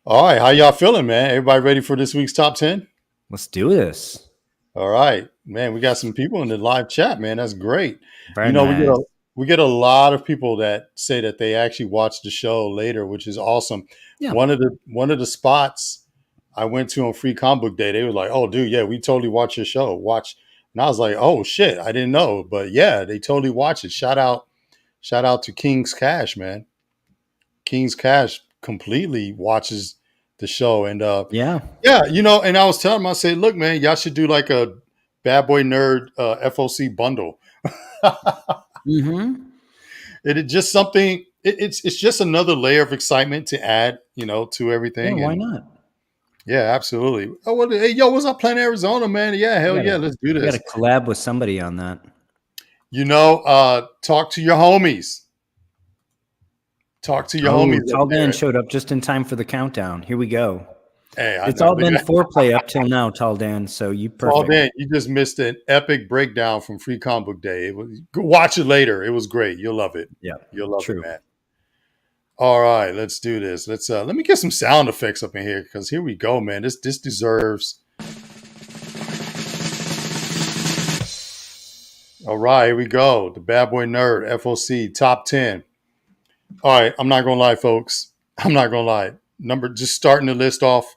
B: All right, how y'all feeling, man? Everybody ready for this week's top 10?
C: Let's do this.
B: All right, man. We got some people in the live chat, man. That's great.
C: Very
B: We
C: nice.
B: we get a lot of people that say that they actually watch the show later, which is awesome.
C: Yeah.
B: One of the spots I went to on Free Comic Book Day, they were like, "Oh, dude, yeah, we totally watch your show. Watch." And I was like, "Oh shit, I didn't know." But yeah, they totally watch it. Shout out to King's Cash, man. King's Cash completely watches the show, and
C: Yeah.
B: and I was telling him, I said, "Look, man, y'all should do like a Bad Boy Nerd FOC bundle."
C: Mm-hmm.
B: It just something. It's just another layer of excitement to add, to everything.
C: Yeah, why
B: And
C: not?
B: yeah, absolutely. Oh, well, hey, yo, what's up, Planet Arizona, man? Yeah, hell yeah, let's do
C: We got
B: this.
C: to collab with somebody on that.
B: Talk to your homies. Talk to your homies.
C: Tall Dan showed up just in time for the countdown. Here we go.
B: Hey,
C: It's all been foreplay up till now, Tall Dan. So you perfect.
B: Tall Dan, you just missed an epic breakdown from Free Comic Book Day. Watch it later. It was great. You'll love it.
C: Yeah,
B: you'll love
C: true.
B: it, man. All right, let's do this. Let me get some sound effects up in here, because here we go, man. This deserves. All right, here we go. The Bad Boy Nerd FOC top 10. All right, I'm not gonna lie, folks. I'm not gonna lie. Just starting the list off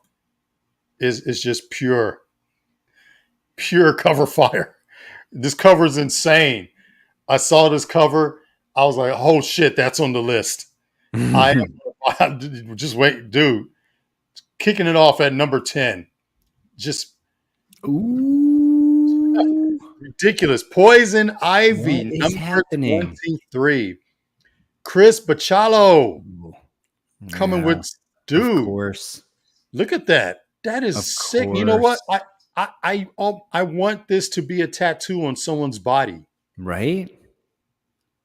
B: is just pure cover fire. This cover is insane. I saw this cover. I was like, oh shit, that's on the list. I am just wait, dude. Kicking it off at number 10. Just
C: Ooh,
B: ridiculous. Poison
C: what
B: Ivy,
C: is
B: number
C: happening?
B: 23. Chris Bachalo
C: Ooh,
B: coming
C: yeah,
B: with,
C: of
B: dude.
C: course,
B: Look at that. That is
C: of
B: sick. You know what?
C: course,
B: I want this to be a tattoo on someone's body.
C: right?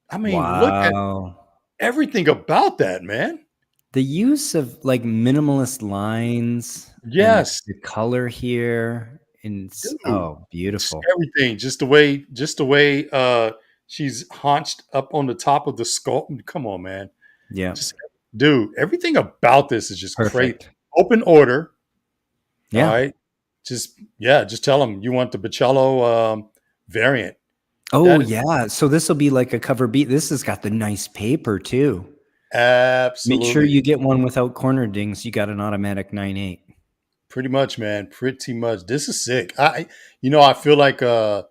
B: I mean, look at
C: Wow.
B: everything about that, man.
C: The use of like minimalist lines and
B: Yes,
C: the color here, and
B: dude.
C: oh,
B: Just
C: beautiful.
B: everything. Just the way she's haunched up on the top of the skull. Come on, man.
C: Yeah,
B: Just dude, everything about this is just crazy.
C: perfect.
B: Open order. All
C: Yeah.
B: right. Just tell them you want the Bocello variant.
C: Oh,
B: That is
C: yeah. So this will be like a cover beat. This has got the nice paper too. Make sure
B: absolutely
C: you get one without corner dings. You got an automatic 9.8.
B: pretty much, man. Pretty much. This is sick. I feel like I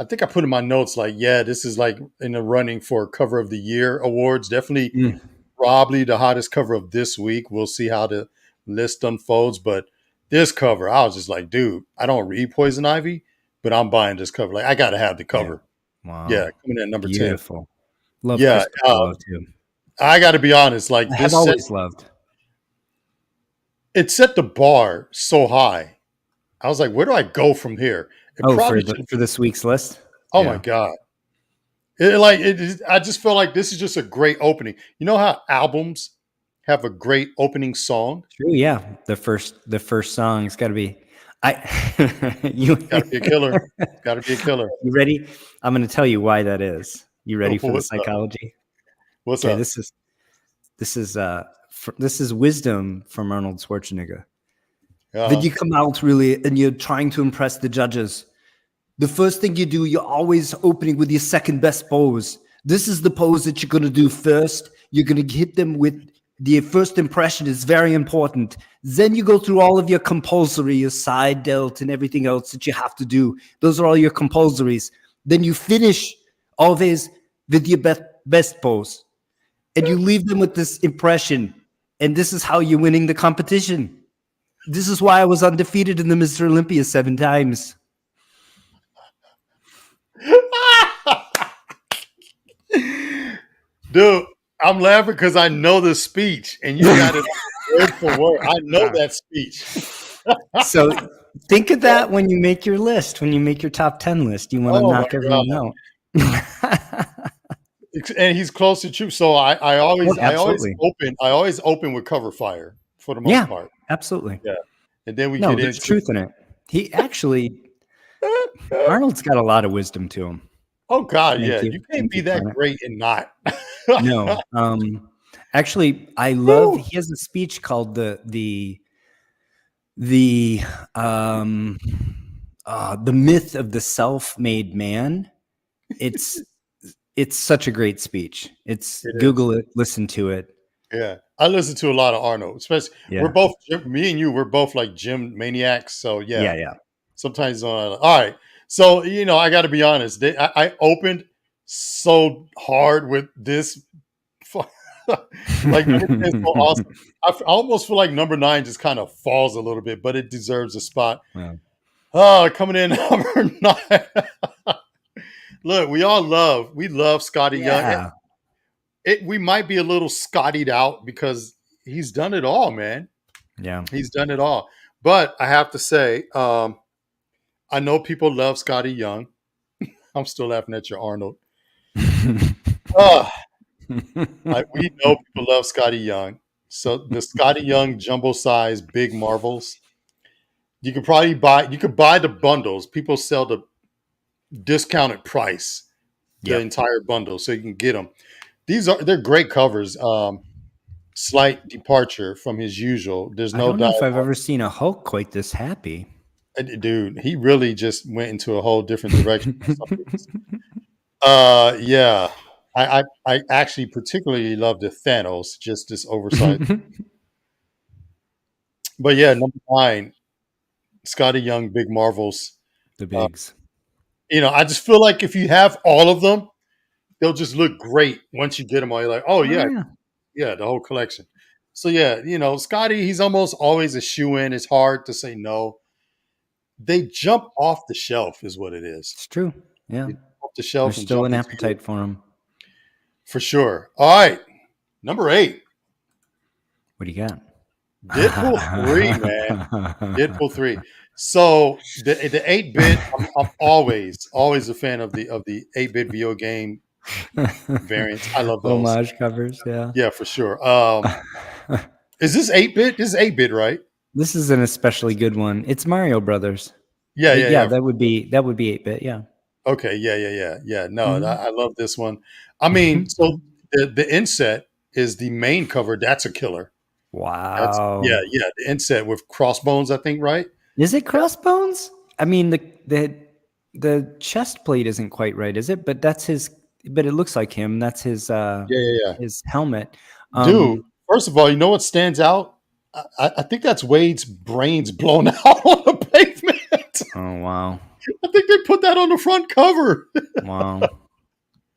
B: think I put in my notes like, yeah, this is like in the running for cover of the year awards. Definitely
C: Mm,
B: probably the hottest cover of this week. We'll see how the list unfolds. But this cover, I was just like, dude, I don't read Poison Ivy, but I'm buying this cover. Like, I got to have the
C: yeah.
B: cover. Yeah,
C: Wow.
B: coming in at number 10.
C: Beautiful. Love
B: Yeah,
C: Chris Papillo too.
B: I got to be honest. Like,
C: I have always loved.
B: it set the bar so high. I was like, where do I go from here? It
C: Oh,
B: probably should.
C: for this week's list?
B: Oh my
C: Yeah.
B: God. I just felt like this is just a great opening. You know how albums have a great opening song?
C: True, yeah. The first song's got to be I you
B: Got to be a killer. Got to be a killer.
C: you ready? I'm going to tell you why that is. You ready for the
B: What's up?
C: psychology?
B: What's
C: Okay,
B: up?
C: this is wisdom from Arnold Schwarzenegger. Then
B: Uh-huh.
C: you come out really and you're trying to impress the judges. The first thing you do, you're always opening with your second best pose. This is the pose that you're going to do first. You're going to hit them with the first impression is very important. Then you go through all of your compulsory, your side delt, and everything else that you have to do. Those are all your compulsories. Then you finish always with your best pose. And you leave them with this impression. And this is how you're winning the competition. This is why I was undefeated in the Mr. Olympia 7 times.
B: Dude, I'm laughing because I know the speech and you got it word for word. I know that speech.
C: So think of that when you make your list, when you make your top 10 list. You want to
B: Oh my
C: knock
B: God.
C: everyone out.
B: And he's close to true. So
C: Oh, absolutely.
B: I always open with cover fire for the most
C: Yeah,
B: part.
C: absolutely.
B: Yeah. And then we
C: No,
B: get
C: there's
B: into
C: truth in it. He actually, Arnold's got a lot of wisdom to him.
B: oh God,
C: Thank
B: yeah.
C: you.
B: You can't
C: Thank
B: be
C: you,
B: that
C: Connor.
B: great and not.
C: No. Actually, I love,
B: Woo.
C: he has a speech called the myth of the self-made man. It's such a great speech. It's
B: It is.
C: Google it, listen to it.
B: Yeah. I listen to a lot of Arnold, especially we're
C: Yeah.
B: both me and you, we're both like gym maniacs. So yeah.
C: Yeah.
B: Sometimes all right. So I got to be honest. I opened so hard with this, like number 10 is so awesome. I almost feel like number 9 just kind of falls a little bit, but it deserves a spot.
C: Wow.
B: Oh, coming in number 9. Look, we love Scotty Young.
C: Yeah.
B: We might be a little Scottied out because he's done it all, man.
C: Yeah.
B: He's done it all. But I have to say, I know people love Scotty Young. I'm still laughing at your Arnold. We know people love Scotty Young. So the Scotty Young jumbo size big marvels, you could buy the bundles. People sell the discounted price, the
C: Yep.
B: entire bundle, so you can get them. They're great covers. Slight departure from his usual. There's
C: I
B: no
C: don't know
B: doubt.
C: if I've ever seen a Hulk quite this happy.
B: Dude, he really just went into a whole different direction. Yeah. I actually particularly love the Thanos, just this oversight. But yeah, number 9, Scotty Young, Big Marvels.
C: The
B: Uh,
C: bigs.
B: I just feel like if you have all of them, they'll just look great once you get them all. You're like, oh
C: Oh
B: yeah,
C: yeah.
B: yeah, the whole collection. So yeah, Scotty, he's almost always a shoe in. It's hard to say no. They jump off the shelf, is what it is.
C: It's true. Yeah.
B: They jump off the shelf
C: There's
B: and
C: still
B: jump
C: an
B: into you
C: appetite for them.
B: for sure. All right, number 8,
C: What do you got?
B: Deadpool 3, man. Deadpool 3. So the 8-bit, I'm always a fan of the 8-bit video game variants. I love those.
C: Homage covers, yeah.
B: Yeah, for sure. Is this 8-bit? This is 8-bit, right?
C: This is an especially good one. It's Mario Brothers.
B: Yeah,
C: But
B: yeah,
C: yeah,
B: yeah.
C: that would be 8-bit, yeah.
B: Okay, yeah. No,
C: Mhm.
B: I love this one. I mean, so the inset is the main cover. That's a killer. That's
C: Wow.
B: yeah. The inset with crossbones, I think, right?
C: Is it Crossbones? I mean, the chest plate isn't quite right, is it? But it looks like him. That's
B: Yeah.
C: his helmet.
B: Dude, first of all, you know what stands out? I think that's Wade's brains blown out on the pavement.
C: Oh wow.
B: I think they put that on the front cover.
C: Wow.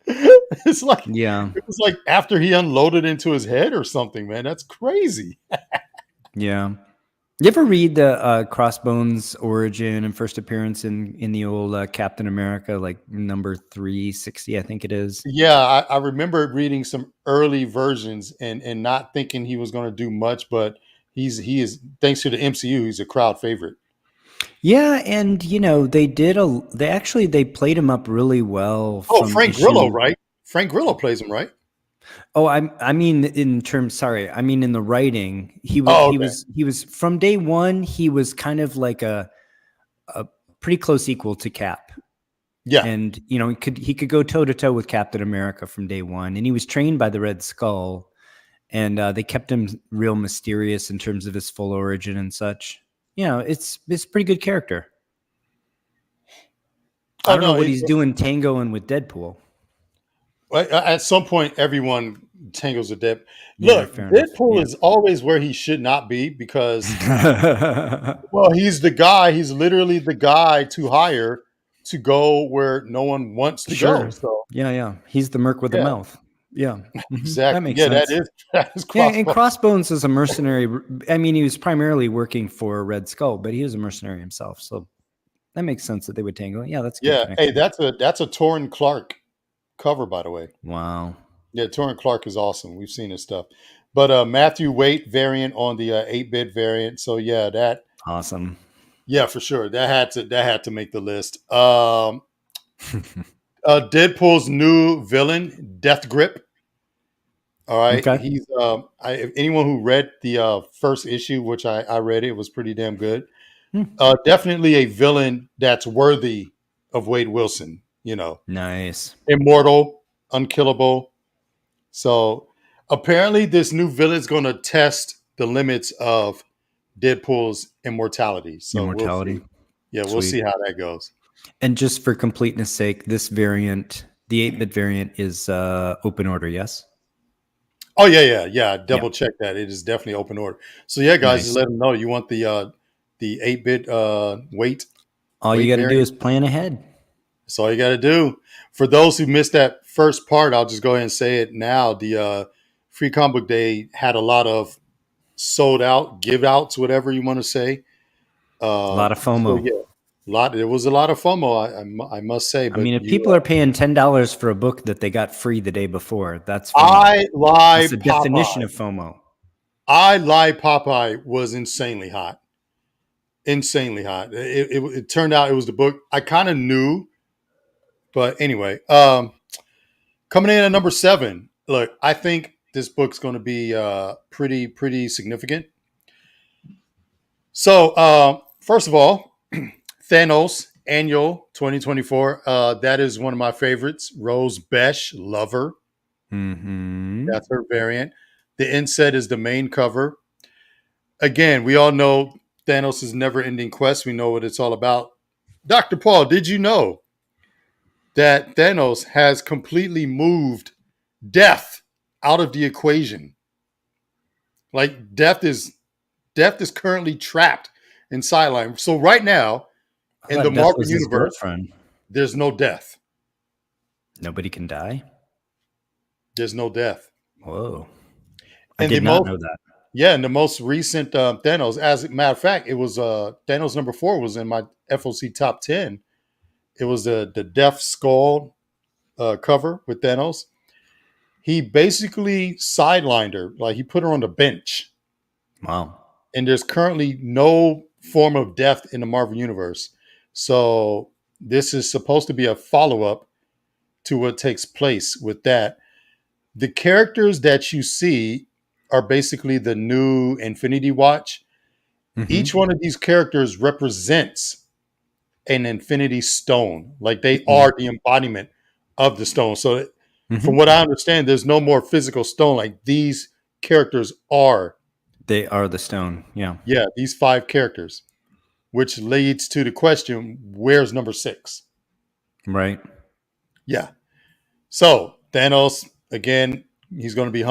B: It's like
C: Yeah.
B: it was like after he unloaded into his head or something, man. That's crazy.
C: Yeah. You ever read the Crossbones origin and first appearance in the old Captain America, like number 360, I think it is?
B: Yeah, I remember reading some early versions and not thinking he was going to do much, but he is thanks to the MCU, he's a crowd favorite.
C: Yeah, and they played him up really well
B: Oh,
C: from
B: Frank Grillo,
C: issue.
B: right? Frank Grillo plays him, right?
C: Oh, I mean in terms. Sorry, I mean in the writing.
B: Oh, okay.
C: He was from day one. He was kind of like a pretty close equal to Cap,
B: Yeah.
C: and he could go toe to toe with Captain America from day one. And he was trained by the Red Skull, and they kept him real mysterious in terms of his full origin and such. It's a pretty good character. I
B: Oh
C: don't know
B: no,
C: what he's doing tangoing with Deadpool.
B: at some point everyone tangles with Deadpool.
C: Yeah,
B: Look,
C: fair enough.
B: Deadpool
C: Yeah.
B: is always where he should not be because well, he's the guy, he's literally the guy to hire to go where no one wants to go.
C: Sure.
B: So
C: Yeah. He's the merc with the
B: yeah,
C: mouth. Yeah. That
B: exactly.
C: makes
B: Yeah,
C: sense.
B: that is
C: Yeah, and
B: Crossbones.
C: Crossbones is a mercenary. I mean, he was primarily working for Red Skull, but he was a mercenary himself. So that makes sense that they would tangle. Yeah, that's a good
B: Yeah. Hey,
C: connection.
B: that's a Torrin Clark cover, by the way.
C: Wow.
B: Yeah, Torrin Clark is awesome. We've seen his stuff. But Matthew Waite variant on the 8-bit variant. So yeah,
C: Awesome.
B: yeah, for sure. That had to make the list. Deadpool's new villain, Death Grip. All right.
C: Okay.
B: He's if anyone who read the first issue, which I read, it was pretty damn good.
C: Hmm.
B: Definitely a villain that's worthy of Wade Wilson,
C: Nice.
B: immortal, unkillable. So apparently this new villain's going to test the limits of Deadpool's immortality. So we'll
C: Immortality.
B: see. Yeah, we'll
C: Sweet.
B: see how that goes.
C: And just for completeness sake, this variant, the 8-bit variant, is open order, yes?
B: Oh yeah. Double check that. It is definitely open order. So yeah, guys,
C: Nice.
B: just let them know you want the 8-bit weight.
C: All you
B: weight
C: got to do
B: variant.
C: is plan ahead.
B: That's all you got to do. For those who missed that first part, I'll just go ahead and say it now. The Free Comic Book Day had a lot of sold out, give outs, whatever you want to say.
C: A lot of FOMO.
B: So yeah, there was a lot of FOMO, I must say.
C: I
B: But
C: mean, if people are paying $10 for a book that they got free the day before, that's FOMO.
B: I lie.
C: That's the definition of FOMO.
B: I lie. Popeye was insanely hot. Insanely hot. It turned out it was the book I kind of knew, but anyway. Coming in at number 7. Look, I think this book's going to be pretty significant. So, first of all, Thanos Annual 2024. That is one of my favorites. Rose Besh, Lover.
C: Mm-hmm.
B: That's her variant. The inset is the main cover. Again, we all know Thanos' never-ending quest. We know what it's all about. Dr. Paul, did you know that Thanos has completely moved death out of the equation. Like death is currently trapped in Sideline. So right now
C: I
B: in the
C: thought Death
B: Marvel
C: was his
B: universe,
C: girlfriend.
B: there's no death.
C: Nobody can die.
B: There's no death.
C: Whoa. I
B: And the
C: did not
B: most
C: know that.
B: Yeah, and the most recent Thanos, as a matter of fact, it was Thanos number 4 was in my FOC top 10. It was the Death Skull cover with Thanos. He basically sidelined her, like he put her on the bench.
C: Wow.
B: And there's currently no form of death in the Marvel universe. So this is supposed to be a follow-up to what takes place with that. The characters that you see are basically the new Infinity Watch. Each one of these characters represents an Infinity Stone. Like they are the embodiment of the stone. So from what I understand, there's no more physical stone. Like these characters are,
C: They are the stone. Yeah.
B: yeah, these 5 characters, which leads to the question, where's number 6?
C: Right.
B: Yeah. So Thanos, again, he's going to be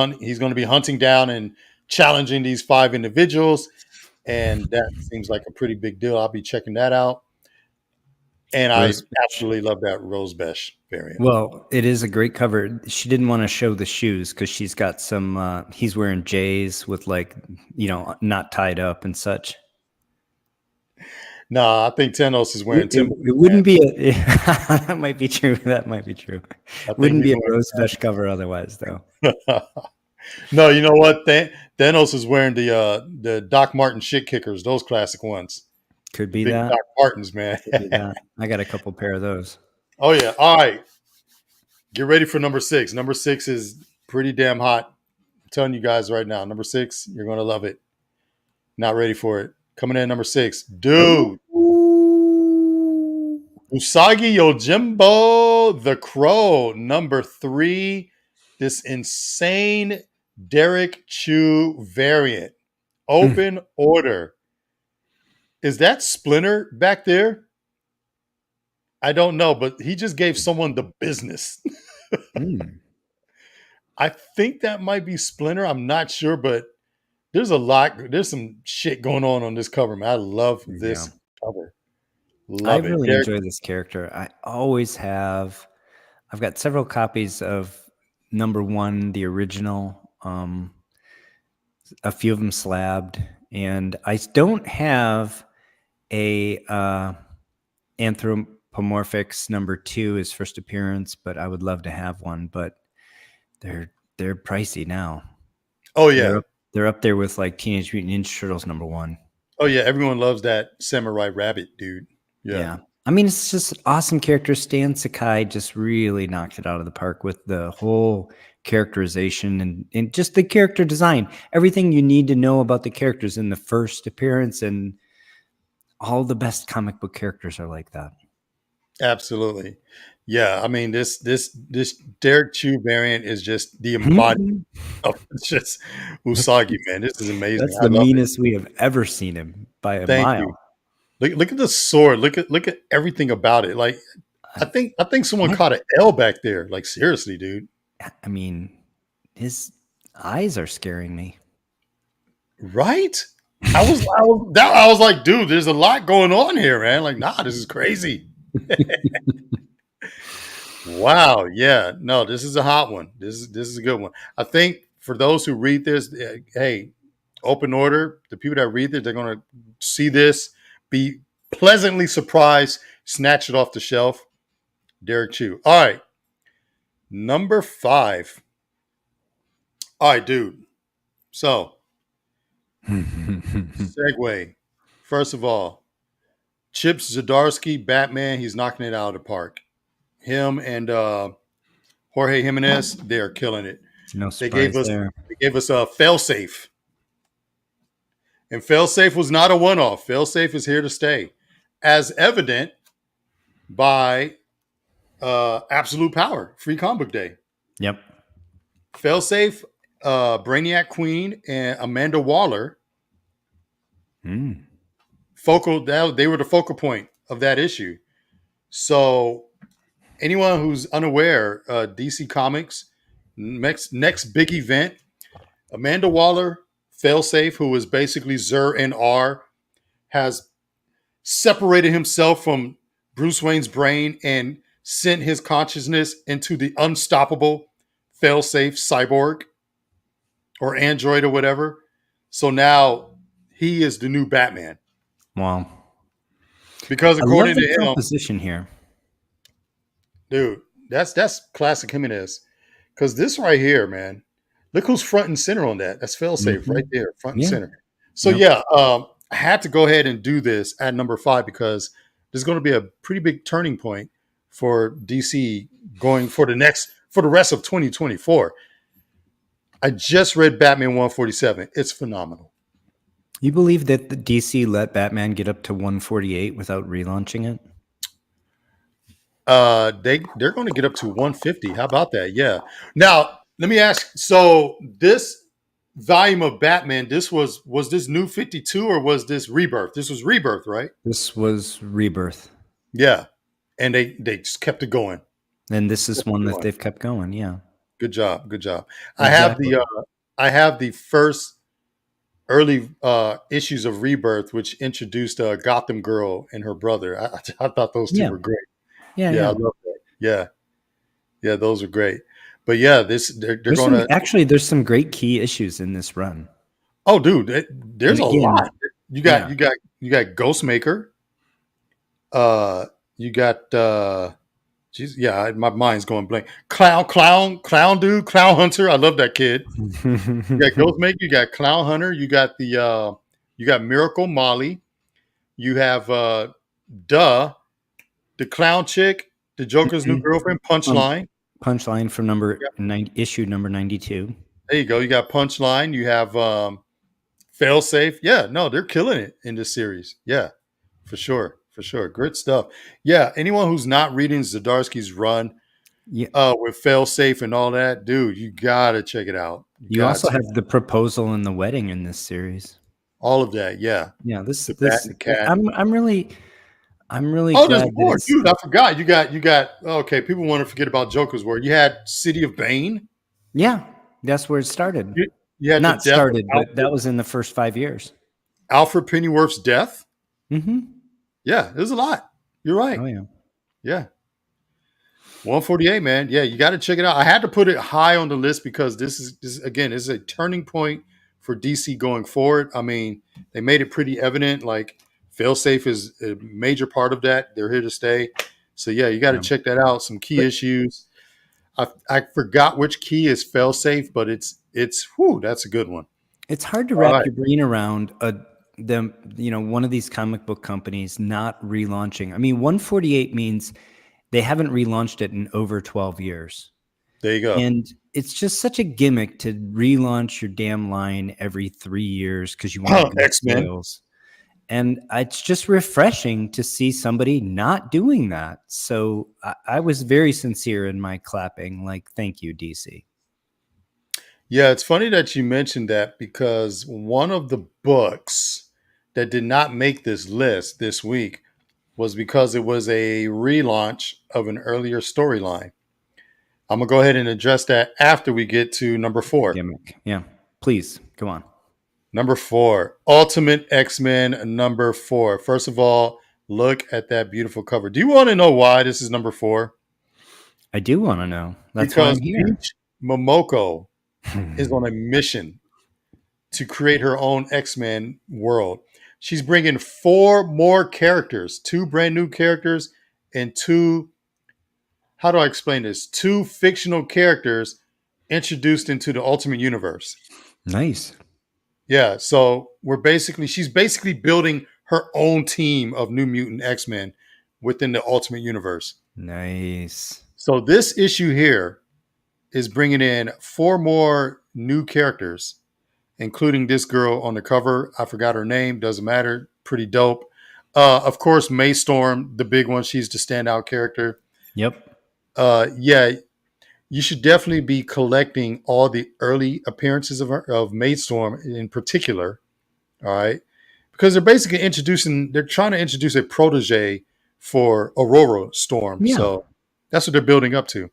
B: hunting down and challenging these 5 individuals. And that seems like a pretty big deal. I'll be checking that out. And I
C: Rose.
B: absolutely love that Rose Besh variant.
C: Well, it is a great cover. She didn't want to show the shoes because she's got some. He's wearing J's with like, not tied up and such.
B: No, I think Thanos is wearing Timberland.
C: It wouldn't be a. That might be true. That might be true.
B: I think
C: Wouldn't be
B: he's
C: a Rose Besh cover otherwise, though.
B: wearing. No, you know what? Thanos is wearing the Doc Martin shit kickers, those classic ones.
C: Could be
B: Big
C: that.
B: Doc Martens, man.
C: Could be that. I got a couple pair of those.
B: Oh yeah. All right. Get ready for number 6. Number 6 is pretty damn hot. I'm telling you guys right now. Number 6, you're gonna love it. Not ready for it. Coming in at number 6, dude. Usagi Yojimbo the Crow, number 3. This insane Derek Chu variant. Open order. Is that Splinter back there? I don't know, but he just gave someone the business. I think that might be Splinter. I'm not sure, but there's some shit going on this cover, man. I love this cover.
C: I
B: Love it.
C: really
B: Derek,
C: enjoy this character. I always have. I've got several copies of number 1, the original. A few of them slabbed, and I don't have a Anthropomorphics number 2, his first appearance, but I would love to have one. But they're pricey now.
B: oh yeah.
C: They're up there with like Teenage Mutant Ninja Turtles number 1.
B: Oh yeah, everyone loves that Samurai Rabbit dude. Yeah.
C: I mean, it's just an awesome character. Stan Sakai just really knocked it out of the park with the whole characterization and just the character design. Everything you need to know about the characters in the first appearance, and all the best comic book characters are like that.
B: Absolutely. Yeah, I mean this Derek Chu variant is just the embodiment of just Usagi, man. This is amazing.
C: That's the meanest we have ever seen him by a mile.
B: You. Look at the sword. Look at everything about it. Like I think someone caught an L back there. Like seriously, dude.
C: I mean, his eyes are scaring me.
B: Right? I was like, dude, there's a lot going on here, man. Like, nah, this is crazy. Wow. Yeah. No, this is a hot one. This is a good one. I think for those who read this, hey, open order. The people that read this, they're going to see this, be pleasantly surprised, snatch it off the shelf. Derek Chu. All right. Number 5. All right, dude. So, segue. First of all, Chip Zdarsky, Batman, he's knocking it out of the park. Him and Jorge Jimenez, they're killing it.
C: No
B: They gave
C: surprise
B: us a failsafe. And failsafe was not a one-off. Failsafe is here to stay. As evident by Absolute Power, Free Comic Book Day.
C: Yep.
B: Failsafe, Brainiac Queen, and Amanda Waller. They were the focal point of that issue. So anyone who's unaware, DC Comics Next big event. Amanda Waller, Failsafe, who is basically Zur and R, has separated himself from Bruce Wayne's brain and sent his consciousness into the unstoppable Failsafe cyborg or android or whatever. So now he is the new Batman.
C: Wow.
B: Because
C: I love
B: according
C: the
B: to him,
C: composition here.
B: dude, that's classic Jimenez. Because this right here, man, look who's front and center on that. That's Failsafe right there, front and
C: Yeah.
B: center. So
C: Yep.
B: yeah, I had to go ahead and do this at number 5 because there's going to be a pretty big turning point for DC going for the rest of 2024. I just read Batman 147. It's phenomenal.
C: You believe that the DC let Batman get up to 148 without relaunching it?
B: They're going to get up to 150. How about that? Yeah. Now, let me ask. So this volume of Batman, this was this New 52 or was this Rebirth? This was Rebirth, right?
C: This was Rebirth.
B: Yeah. And they just kept it going.
C: And this is one that they've kept going. Yeah.
B: Good job. Good job.
C: Exactly.
B: I have the first early issues of Rebirth, which introduced Gotham Girl and her brother. I thought those two
C: Yeah.
B: were great.
C: Yeah.
B: Yeah, I love that. Yeah. Yeah, those are great. But yeah, they're going to
C: actually there's some great key issues in this run.
B: Oh, dude, there's
C: And
B: a
C: again,
B: lot. You got Ghostmaker. You got geez, yeah, my mind's going blank. Clown dude, Clown Hunter. I love that kid. You got Ghostmaker, you got Clown Hunter, you got you got Miracle Molly, you have the clown chick, the Joker's new girlfriend, Punchline.
C: Punchline from issue number 92.
B: There you go. You got Punchline, you have Failsafe. Yeah, no, they're killing it in this series. Yeah, for sure. For sure. Great stuff. Yeah, anyone who's not reading Zdarsky's run with Failsafe and all that, dude, you got to check it out.
C: You also have the proposal and the wedding in this series.
B: All of that, yeah.
C: Yeah, this
B: Bat and the Cat.
C: I'm really
B: Oh,
C: glad
B: there's more, dude. I forgot. You got okay, people want to forget about Joker's War. You had City of Bane.
C: Yeah, that's where it started.
B: You had
C: not started, but that was in the first 5 years.
B: Alfred Pennyworth's death.
C: Mm-hmm.
B: Yeah, there's a lot. You're right.
C: Oh yeah.
B: Yeah. 148, man. Yeah, you got to check it out. I had to put it high on the list because this is a turning point for DC going forward. I mean, they made it pretty evident. Like Failsafe is a major part of that. They're here to stay. So yeah, you got to check that out. Some key issues. I forgot which key is Failsafe, but it's that's a good one.
C: It's hard to wrap your brain around one of these comic book companies not relaunching. I mean, 148 means they haven't relaunched it in over 12 years.
B: There you go.
C: And it's just such a gimmick to relaunch your damn line every 3 years because you want
B: X-Men.
C: sales. And it's just refreshing to see somebody not doing that. So I was very sincere in my clapping, like, thank you, DC.
B: Yeah, it's funny that you mentioned that because one of the books that did not make this list this week was because it was a relaunch of an earlier storyline. I'm going to go ahead and address that after we get to number 4.
C: Gimmick. Yeah, please, go on.
B: Number 4, Ultimate X-Men number 4. First of all, look at that beautiful cover. Do you want to know why this is number 4?
C: I do want to know. That's why I'm here.
B: Peach Momoko is on a mission to create her own X-Men world. She's bringing 4 more characters, 2 brand new characters and 2, how do I explain this? 2 fictional characters introduced into the Ultimate Universe.
C: Nice.
B: Yeah, so she's basically building her own team of New Mutant X-Men within the Ultimate Universe.
C: Nice.
B: So this issue here is bringing in 4 more new characters, including this girl on the cover. I forgot her name. Doesn't matter. Pretty dope. Of course, Maystorm, the big one. She's the standout character.
C: Yep.
B: Yeah, you should definitely be collecting all the early appearances of Maystorm in particular. All right. Because they're trying to introduce a protege for Aurora Storm.
C: Yeah.
B: So that's what they're building up to.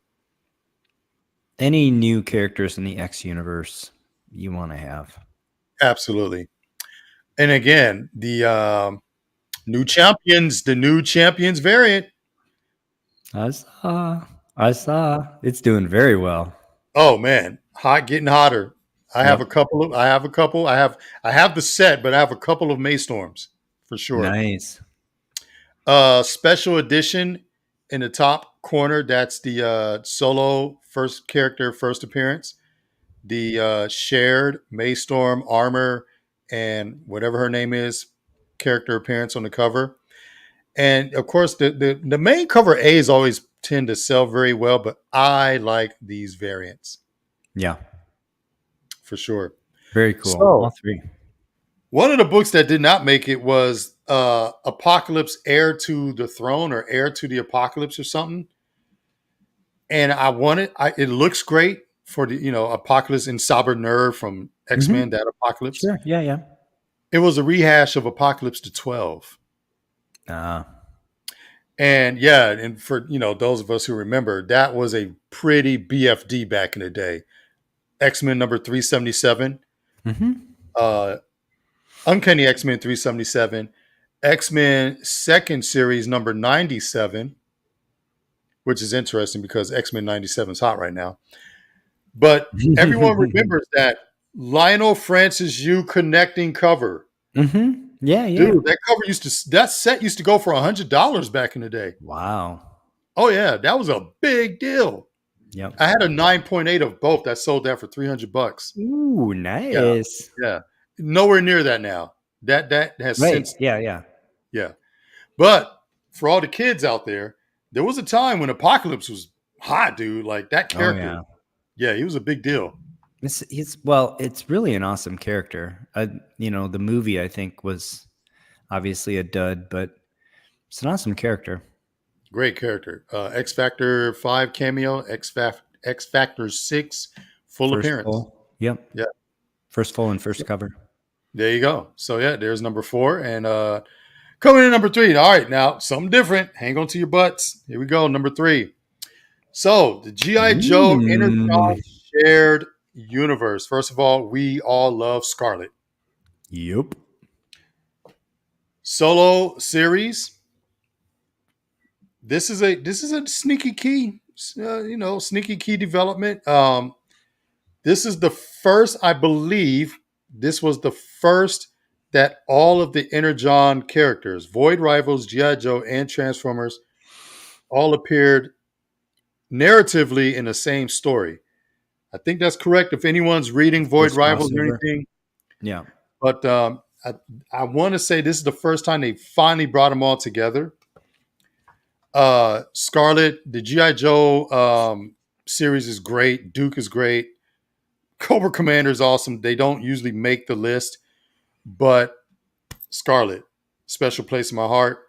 C: Any new characters in the X universe you want to have.
B: Absolutely. And again, the new champions variant.
C: I saw. I saw. It's doing very well.
B: Oh man, getting hotter. I have
C: Yep.
B: a couple of. I have a couple. I have the set, but I have a couple of Maystorms for sure.
C: Nice.
B: Special edition in the top corner. That's the solo first character, first appearance. The shared Maystorm armor and whatever her name is, character appearance on the cover. And of course, the main cover A's always tend to sell very well, but I like these variants
C: Yeah.
B: for sure.
C: Very cool.
B: So,
C: All three.
B: one of the books that did not make it was Apocalypse Heir to the Throne or Heir to the Apocalypse or something. And I wanted it looks great for the Apocalypse and Saber Nerve from X-Men, that Apocalypse.
C: Sure. Yeah. Yeah.
B: It was a rehash of Apocalypse to 12. And yeah, and for those of us who remember, that was a pretty BFD back in the day. X-Men number 377, Uncanny X-Men 377, X-Men second series number 97, which is interesting because X-Men 97 is hot right now. But everyone remembers that Lionel Francis Yu connecting cover.
C: Yeah. Yeah.
B: Dude, that set used to go for $100 back in the day.
C: Wow.
B: Oh yeah, that was a big deal.
C: Yep.
B: I had a 9.8 of both that sold that for $300.
C: Ooh, nice.
B: Yeah. Nowhere near that now. That has
C: Right.
B: since
C: Yeah.
B: yeah. But for all the kids out there was a time when Apocalypse was hot, dude. Like that character.
C: Oh,
B: yeah, he was a big deal.
C: It's really an awesome character. The movie I think was obviously a dud, but it's an awesome character.
B: Great character. X Factor 5 cameo, X Factor 6 full
C: First
B: appearance.
C: full. Yep.
B: Yeah.
C: First full and first cover.
B: There you go. So yeah, there's number 4. And coming in number 3. All right, now something different. Hang on to your butts. Here we go. Number 3. So the G.I. Joe Energon shared universe. First of all, we all love Scarlet.
C: Yep.
B: Solo series. This is a sneaky key, sneaky key development. This is the first, I believe, this was the first that all of the Energon characters, Void Rivals, G.I. Joe, and Transformers, all appeared narratively in the same story. I think that's correct. If anyone's reading Void Rivals or anything,
C: yeah.
B: But I want to say this is the first time they finally brought them all together. Scarlet, the G.I. Joe series is great. Duke is great. Cobra Commander is awesome. They don't usually make the list, but Scarlet, special place in my heart.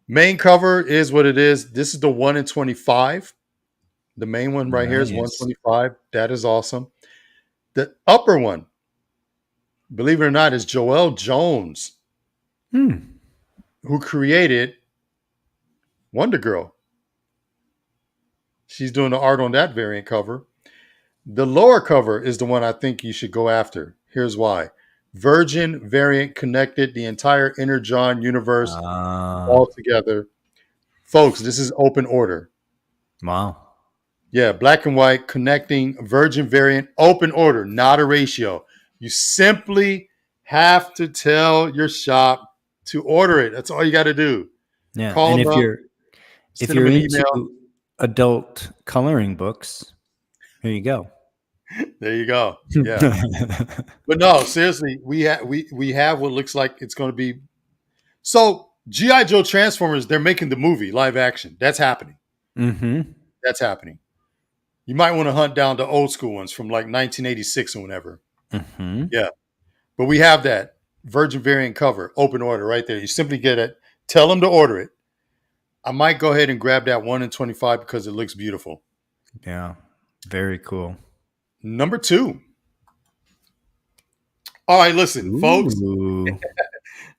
B: Main cover is what it is. This is the 1 in 25. The main one right here is 125. That is awesome. The upper one, believe it or not, is Joelle Jones, who created Wonder Girl. She's doing the art on that variant cover. The lower cover is the one I think you should go after. Here's why. Virgin variant connected the entire Energon universe all together. Folks, this is open order.
C: Wow.
B: Yeah, black and white connecting Virgin variant, open order, not a ratio. You simply have to tell your shop to order it. That's all you got to do.
C: Yeah,
B: Call
C: and
B: them
C: if you're into
B: email.
C: Adult coloring books, here you go.
B: There you go. Yeah. But no, seriously, we have what looks like it's going to be. So G.I. Joe Transformers, they're making the movie live action. That's happening. That's happening. You might want to hunt down the old school ones from like 1986 or whenever. Yeah. But we have that Virgin variant cover, open order right there. You simply get it. Tell them to order it. I might go ahead and grab that 1 in 25 because it looks beautiful.
C: Yeah. Very cool.
B: Number 2. All right, listen, folks.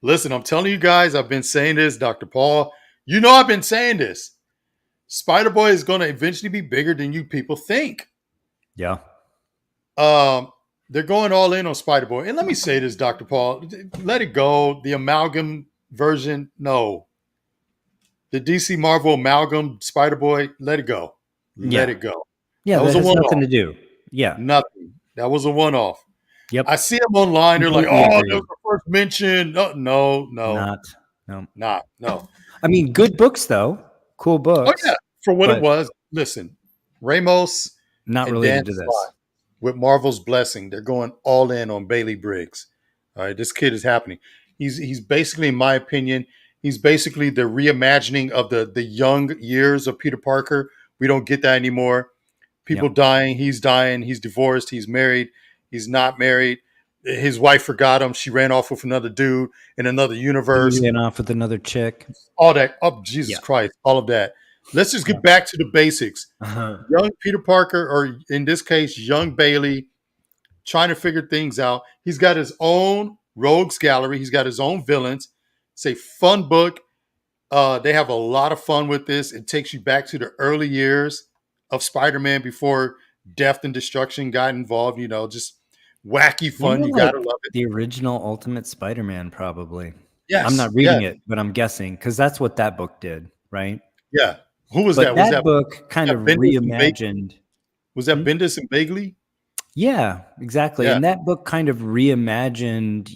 B: Listen, I'm telling you guys, I've been saying this, Dr. Paul. You know I've been saying this. Spider-Boy is going to eventually be bigger than you people think.
C: Yeah.
B: They're going all in on Spider-Boy. And let me say this, Dr. Paul, let it go. The amalgam version, no. The DC Marvel amalgam Spider-Boy, let it go. Let
C: Yeah.
B: it go.
C: Yeah,
B: That was
C: that
B: a
C: has nothing
B: one-off.
C: to do. Yeah.
B: Nothing. That was a one-off.
C: Yep.
B: I see them online. They're like,
C: Completely
B: "Oh,
C: agree.
B: that was the first mention." No, no, no,
C: Not. No.
B: no.
C: I mean, good books though. Cool
B: Oh yeah,
C: books,
B: for what it
C: but
B: was. Listen, Ramos
C: not
B: and Dan
C: related to
B: Slott
C: this.
B: with Marvel's blessing, they're going all in on Bailey Briggs. All right, this kid is happening. He's basically, in my opinion, he's basically the reimagining of the young years of Peter Parker. We don't get that anymore. People
C: Yep.
B: dying. He's divorced, he's married, he's not married. His wife forgot him. She ran off with another dude in another
C: He
B: universe.
C: ran off with another chick.
B: All that. Oh, Jesus
C: Yeah.
B: Christ. All of that. Let's just
C: Yeah.
B: get back to the basics.
C: Uh-huh.
B: Young Peter Parker, or in this case, young Bailey, trying to figure things out. He's got his own rogues gallery. He's got his own villains. It's a fun book. They have a lot of fun with this. It takes you back to the early years of Spider-Man before death and destruction got involved. You know, just wacky fun.
C: More
B: You
C: like
B: gotta love it.
C: the original Ultimate Spider-Man, probably. I'm
B: Yes,
C: not
B: yes,
C: reading it, but I'm guessing because that's what that book did, right?
B: yeah. Who was
C: But
B: that? Was
C: that
B: that,
C: book kind of
B: Bendis and Bagley?
C: reimagined.
B: Was that
C: Hmm?
B: Bendis and Bagley?
C: Yeah, exactly.
B: Yeah.
C: And that book kind of reimagined,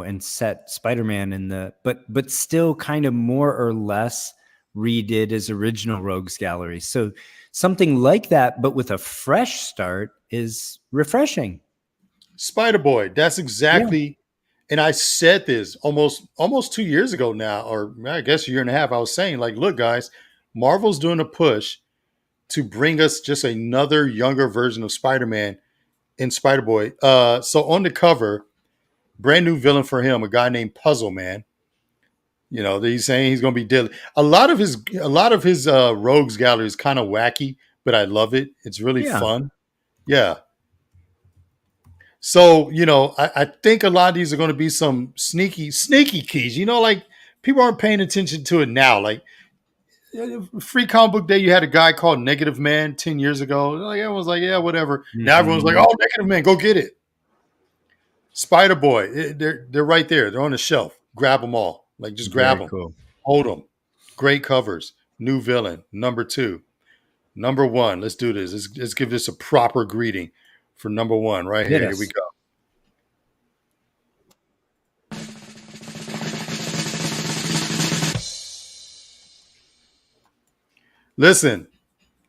C: and set Spider-Man in but still kind of more or less redid his original Rogues Gallery. So something like that, but with a fresh start is refreshing.
B: Spider-Boy. That's
C: Yeah.
B: exactly. And I said this almost 2 years ago now, or I guess a year and a half. I was saying, like, look, guys, Marvel's doing a push to bring us just another younger version of Spider-Man in Spider-Boy. So on the cover, brand new villain for him, a guy named Puzzle Man. You know, he's saying he's going to be deadly. A lot of his rogues gallery is kind of wacky, but I love it. It's really
C: Yeah.
B: fun. Yeah. So, I think a lot of these are going to be some sneaky keys. Like, people aren't paying attention to it now. Like, Free Comic Book Day, you had a guy called Negative Man 10 years ago. Like, everyone's like, yeah, whatever. Now everyone's like,
C: Mhm.
B: oh, Negative Man, go get it. Spider Boy, they're right there. They're on the shelf. Grab them all. Like, just grab
C: Very
B: them.
C: cool.
B: Hold them. Great covers. New villain. Number 2. Number 1. Let's do this. Let's give this a proper greeting for number 1 right
C: Hit
B: here. Here we
C: us.
B: go. Listen.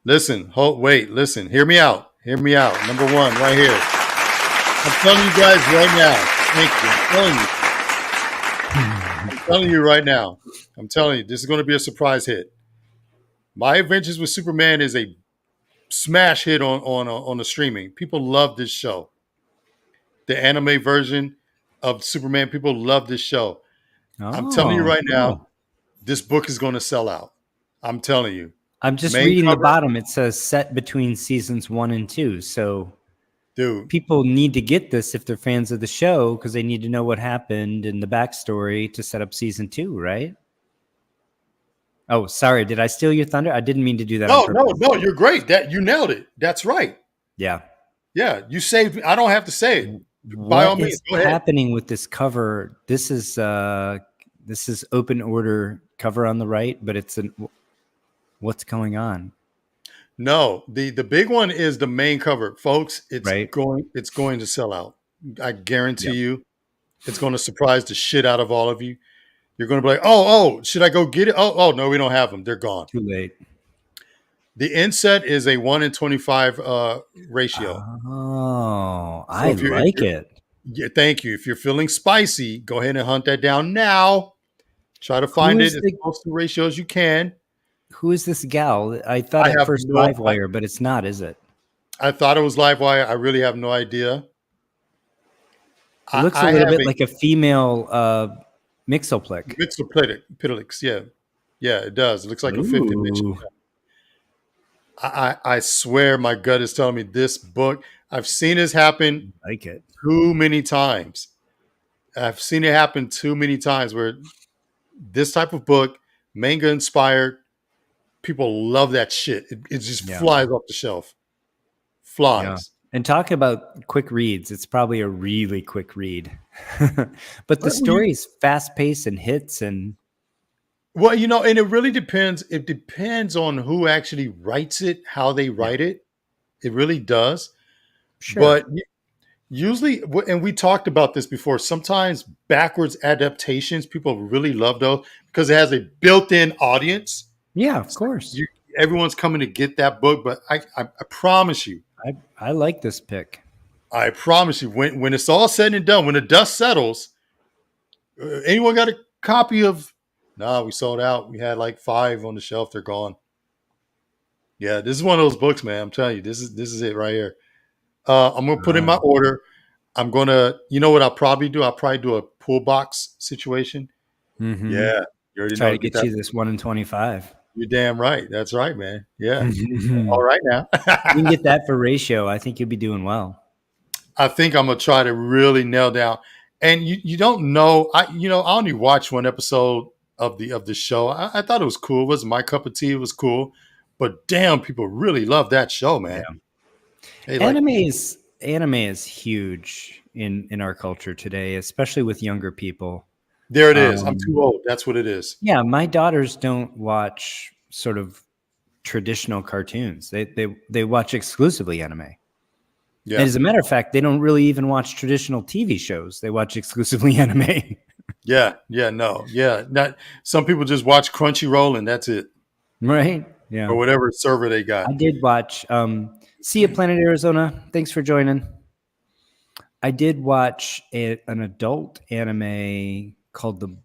B: Wait, listen. Hear me out. Number 1 right here. I'm telling you guys right now. Thank you. I'm telling you right now. I'm telling you, this is going to be a surprise hit. My Adventures with Superman is a smash hit on the streaming. People love this show. The anime version of Superman, people love this show. I'm telling you
C: Oh,
B: right now,
C: cool.
B: this book is going to sell out. I'm telling you.
C: I'm just
B: Main
C: reading the
B: cover,
C: bottom. It says set between seasons 1 and 2. So
B: dude.
C: people need to get this if they're fans of the show because they need to know what happened in the backstory to set up season 2, right? Oh, sorry. Did I steal your thunder? I didn't mean to do that on purpose.
B: No. You're great. That you nailed it. That's right.
C: Yeah.
B: Yeah, you saved me. I don't have to say it. By all
C: What
B: means,
C: is
B: go ahead.
C: happening with this cover? This is open order cover on the right, but what's going on?
B: No, the big one is the main cover, folks. It's
C: Right?
B: going to sell out. I guarantee
C: Yep.
B: you, it's going to surprise the shit out of all of you. You're going to be like, oh, should I go get it? Oh, no, we don't have them. They're gone.
C: Too late.
B: The inset is a 1 in 25 ratio.
C: Oh,
B: So
C: I like it.
B: yeah, thank you. If you're feeling spicy, go ahead and hunt that down now. Try to
C: Who
B: find it
C: is
B: as
C: the
B: close to ratio as you can.
C: who is this gal? I thought
B: I
C: at
B: have
C: first
B: no.
C: Livewire, but it's not, is it?
B: I thought it was Livewire. I really have no idea.
C: It looks a
B: I
C: little
B: have
C: bit like a female Mixoplick.
B: Mixoplitic. Yeah, it does. It looks like a fifth dimension.
C: Ooh,
B: I swear my gut is telling me this book. I've seen this happen
C: I like it.
B: too many times. I've seen it happen too many times where this type of book, manga inspired, People love that shit. It just
C: Yeah.
B: flies off the shelf.
C: Yeah.
B: Flies.
C: And talk about quick reads. It's probably a really quick read. But the
B: Well, you-
C: story is fast paced and hits and
B: Well, and it really depends. It depends on who actually writes it, how they
C: yeah,
B: write it. It really does.
C: sure.
B: But usually, and we talked about this before, sometimes backwards adaptations, people really love those because it has a built-in audience.
C: Yeah, of
B: So
C: course.
B: everyone's coming to get that book. But I promise you,
C: I like this pick.
B: when it's all said and done, when the dust settles, anyone got a copy of? Nah, we sold out. We had like 5 on the shelf. They're gone. Yeah, this is one of those books, man. I'm telling you, this is it right here. I'm gonna put in my order. I'm gonna, you know what I'll probably do? I'll probably do a pull box situation.
C: Mm-hmm.
B: Yeah, you already
C: Try
B: know.
C: to
B: Get
C: get
B: that.
C: you this 1 in 25.
B: You're damn right. That's right, man. Yeah. All
C: You
B: right now.
C: can get that for ratio. I think you'll be doing well.
B: I think I'm gonna try to really nail down. And you don't know. I only watched one episode of the show. I thought it was cool. It wasn't my cup of tea. It was cool, but damn, people really love that show, man.
C: Yeah.
B: Hey, like
C: Anime is huge in our culture today, especially with younger people.
B: there it is. I'm
C: Um,
B: too old. That's what it is.
C: yeah, my daughters don't watch sort of traditional cartoons. They watch exclusively anime. And
B: Yeah.
C: as a matter of fact, they don't really even watch traditional TV shows. They watch exclusively anime.
B: Yeah. Yeah. No. Yeah. Not some people just watch Crunchyroll and that's it,
C: Right? Yeah.
B: or whatever server they got.
C: I did watch See You Planet Arizona. Thanks for joining. I did watch an adult anime called The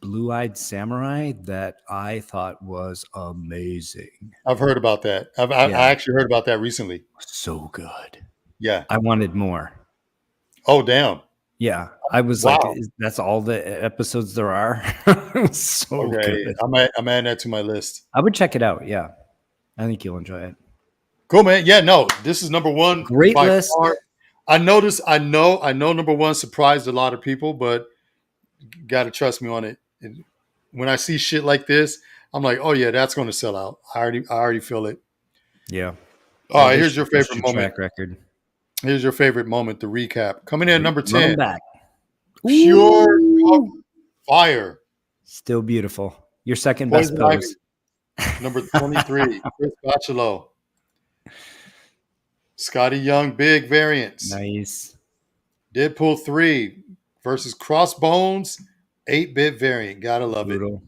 C: Blue-Eyed Samurai that I thought was amazing.
B: I've heard about that. I
C: Yeah.
B: actually heard about that recently.
C: So good.
B: Yeah.
C: I wanted more.
B: Oh, damn.
C: Yeah. I was like,
B: Wow.
C: that's all the episodes there are. It was so
B: Okay.
C: good.
B: I'm adding that to my list.
C: I would check it out. Yeah. I think you'll enjoy it.
B: Cool, man. Yeah, no, this is number one
C: Great
B: by
C: list.
B: far. I noticed. I know. Number one surprised a lot of people, but you got to trust me on it. When I see shit like this, I'm like, oh yeah, that's going to sell out. I already feel it.
C: Yeah.
B: All right, here's your
C: That's
B: favorite moment.
C: track record.
B: Here's your favorite moment. The recap coming in at number
C: Run 'em
B: 10.
C: back.
B: Pure
C: Ooh.
B: fire.
C: Still beautiful. Your second best
B: Poison
C: pose.
B: Ivy. Number 23. Chris Bachalo. Scotty Young, big variants.
C: Nice.
B: Deadpool 3 versus Crossbones, 8-bit variant. Gotta love it.
C: Brutal.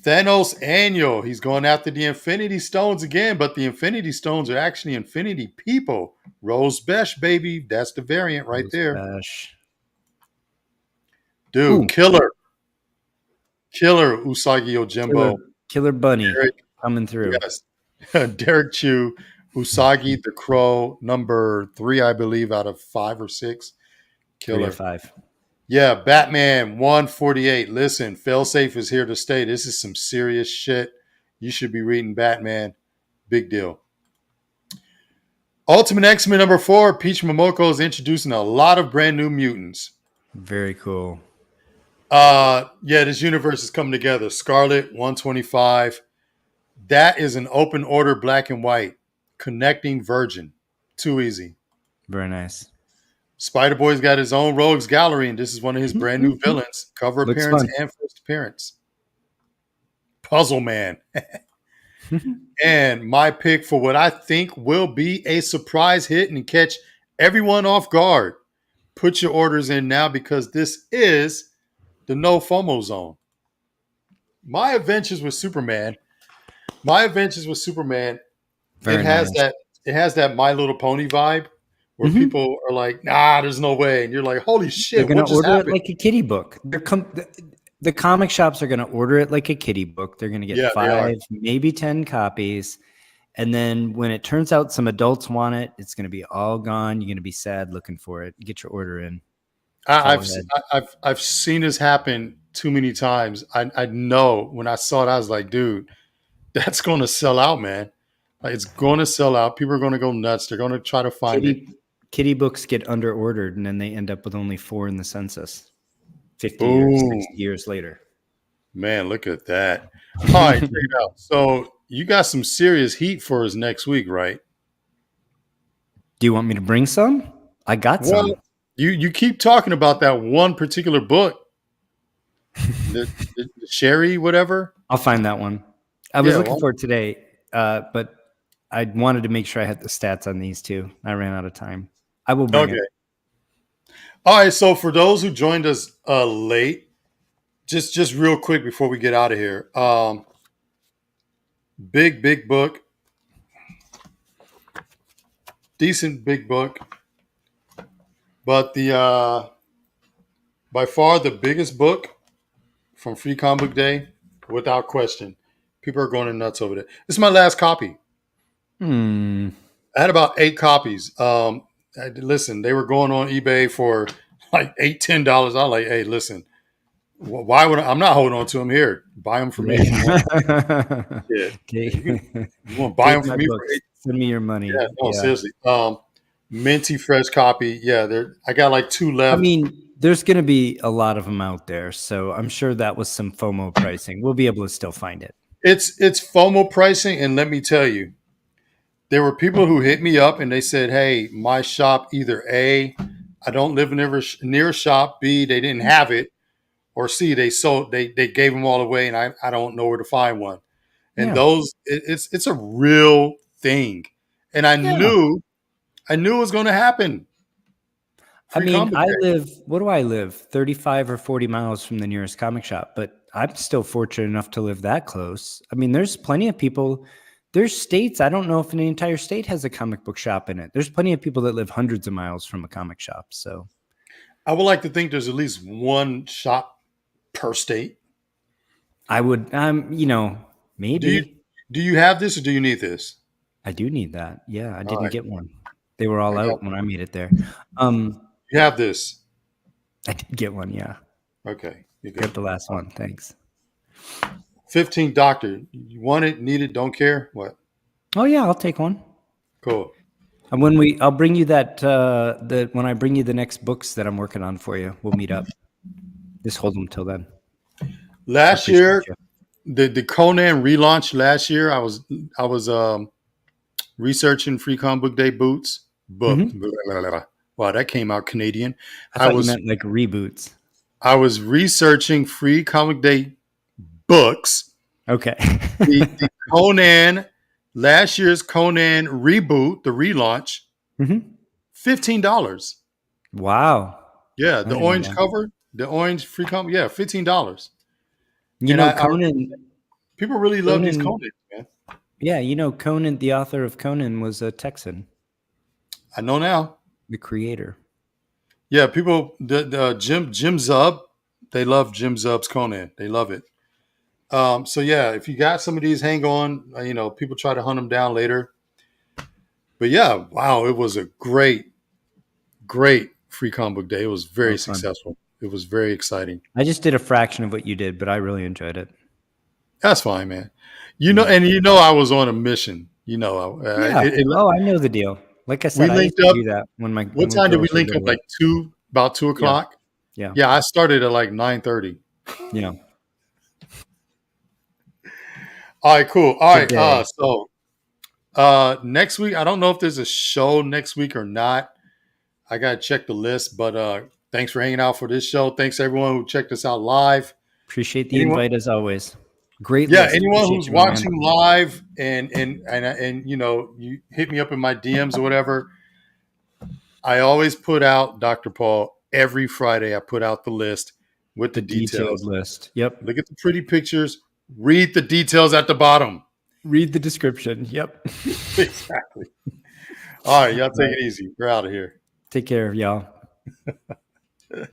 B: Thanos Annual. He's going after the Infinity Stones again, but the Infinity Stones are actually Infinity people. Rose Besh, baby. That's the variant right there.
C: Bash.
B: Dude,
C: Ooh.
B: killer Usagi Yojimbo.
C: Killer Bunny
B: Derek,
C: coming through.
B: yes. Derek Chu, Usagi the Crow, number 3, I believe, out of 5 or 6.
C: 3
B: Killer.
C: or 5.
B: Yeah, Batman 148. Listen, Failsafe is here to stay. This is some serious shit. You should be reading Batman. Big deal. Ultimate X-Men number 4. Peach Momoko is introducing a lot of brand new mutants.
C: Very cool.
B: Yeah, this universe is coming together. Scarlet 125. That is an open order black and white. Connecting Virgin. Too easy.
C: Very nice.
B: Spider-Boy's got his own rogues gallery, and this is one of his brand new villains. Cover
C: Looks
B: appearance
C: fun.
B: and first appearance. Puzzle Man. And my pick for what I think will be a surprise hit and catch everyone off guard. Put your orders in now because this is the No FOMO Zone. My Adventures with Superman.
C: Very
B: has
C: nice.
B: it has that My Little Pony vibe where people are like, nah, there's no way. And you're like, holy
C: They're
B: shit,
C: going
B: what
C: to
B: just
C: order
B: happened?
C: it like a kiddie book. The comic shops are going to order it like a kiddie book. They're going to get
B: Yeah, they are.
C: 5, maybe 10 copies. And then when it turns out some adults want it, it's going to be all gone. You're going to be sad looking for it. Get your order in.
B: I've seen this happen too many times. I know when I saw it, I was like, dude, that's going to sell out, man. Like, it's going to sell out. People are going to go nuts. They're going to try to find it.
C: Kitty books get under ordered and then they end up with only 4 in the census 50
B: Boom.
C: years, 60 years later.
B: Man, look at that. All right, check it out. So you got some serious heat for us next week, right?
C: Do you want me to bring some? I got
B: Well,
C: some.
B: you keep talking about that one particular book, the Sherry, whatever.
C: I'll find that one. I was
B: Yeah,
C: looking
B: well,
C: for it today, but I wanted to make sure I had the stats on these two. I ran out of time. I will bring
B: okay.
C: it.
B: All right. So for those who joined us late, just real quick before we get out of here, big book, decent big book, but the by far the biggest book from Free Comic Book Day, without question. People are going nuts over there. This is my last copy.
C: Hmm.
B: I had about 8 copies. Listen, they were going on eBay for like $8, $10. I was like, hey, listen, why would I'm not holding on to them here? Buy them for me if you want. Yeah,
C: Okay.
B: you want to buy
C: Take
B: them for
C: my
B: me for
C: books. Send me your money.
B: Yeah, no,
C: Yeah.
B: seriously. Minty fresh copy. Yeah, there. I got like 2
C: I
B: left.
C: mean, there's going to be a lot of them out there, so I'm sure that was some FOMO pricing. We'll be able to still find it.
B: It's FOMO pricing, and let me tell you, there were people who hit me up and they said, "Hey, my shop either A, I don't live near a shop. B, they didn't have it, or C, they gave them all away, and I don't know where to find one." And
C: Yeah.
B: it's a real thing, and
C: Yeah.
B: I knew it was going to happen.
C: I
B: Free
C: mean,
B: comic
C: I
B: day.
C: live, what do I live? 35 or 40 miles from the nearest comic shop, but I'm still fortunate enough to live that close. I mean, there's plenty of people, there's states, I don't know if an entire state has a comic book shop in it. There's plenty of people that live hundreds of miles from a comic shop. So
B: I would like to think there's at least one shop per state.
C: I would,
B: Do you
C: maybe
B: do you have this or do you need this?
C: I do need that. Yeah, I
B: All
C: didn't
B: right,
C: get one. They were all
B: I got
C: out when I made it there. Um,
B: you have this.
C: I did get one. Yeah,
B: Okay, you
C: got
B: good.
C: the last one. Thanks.
B: 15 Doctor. You want it, need it, don't care. What?
C: Oh yeah, I'll take one.
B: Cool.
C: And I'll bring you that, when I bring you the next books that I'm working on for you, we'll meet up. Just hold them till then. I
B: Last
C: appreciate
B: year,
C: you.
B: the Conan relaunch last year, I was researching Free Comic Book Day boots. But
C: Mhm.
B: wow, that came out Canadian.
C: I
B: I
C: thought you
B: was
C: meant like reboots.
B: I was researching Free Comic Day books.
C: Okay.
B: The Conan last year's Conan reboot, the relaunch,
C: Mhm.
B: $15.
C: Wow.
B: Yeah,
C: I
B: the
C: didn't know
B: orange
C: that.
B: cover, the orange free comic, yeah, $15.
C: You
B: And
C: know,
B: I
C: Conan,
B: people really love these
C: Conan,
B: Conan, man.
C: yeah, Conan, the author of Conan was a Texan,
B: I know now.
C: the creator.
B: Yeah, people the Jim Zub, they love Jim Zub's Conan. They love it. So yeah, if you got some of these, hang on. People try to hunt them down later. But yeah, wow, it was a great free comic book day. It was
C: That
B: very
C: was fun.
B: successful. It was very exciting.
C: I just did a fraction of what you did, but I really enjoyed it.
B: That's fine, man.
C: Yeah.
B: I was on a mission.
C: Yeah. Oh, I know the deal. Like I
B: We
C: said, I used
B: linked
C: to
B: up.
C: do that when my
B: What time did we
C: girls were
B: link up?
C: little.
B: Like about 2 o'clock.
C: Yeah.
B: Yeah, I started at like 9:30.
C: Yeah.
B: All right, cool. All
C: Good
B: right.
C: day.
B: Next week, I don't know if there's a show next week or not. I gotta check the list, but thanks for hanging out for this show. Thanks everyone who checked us out live.
C: Appreciate the
B: Anyone,
C: invite as always. Great
B: yeah,
C: list.
B: anyone
C: Appreciate
B: who's
C: you, my man.
B: watching live and you hit me up in my DMs or whatever. I always put out Dr. Paul every Friday. I put out the list with the
C: The detailed
B: details.
C: list. Yep.
B: Look at the pretty pictures. Read the details at the bottom.
C: Read the description. Yep.
B: Exactly. All right, y'all
C: All
B: take
C: right.
B: it easy. We're out of here.
C: Take care, y'all.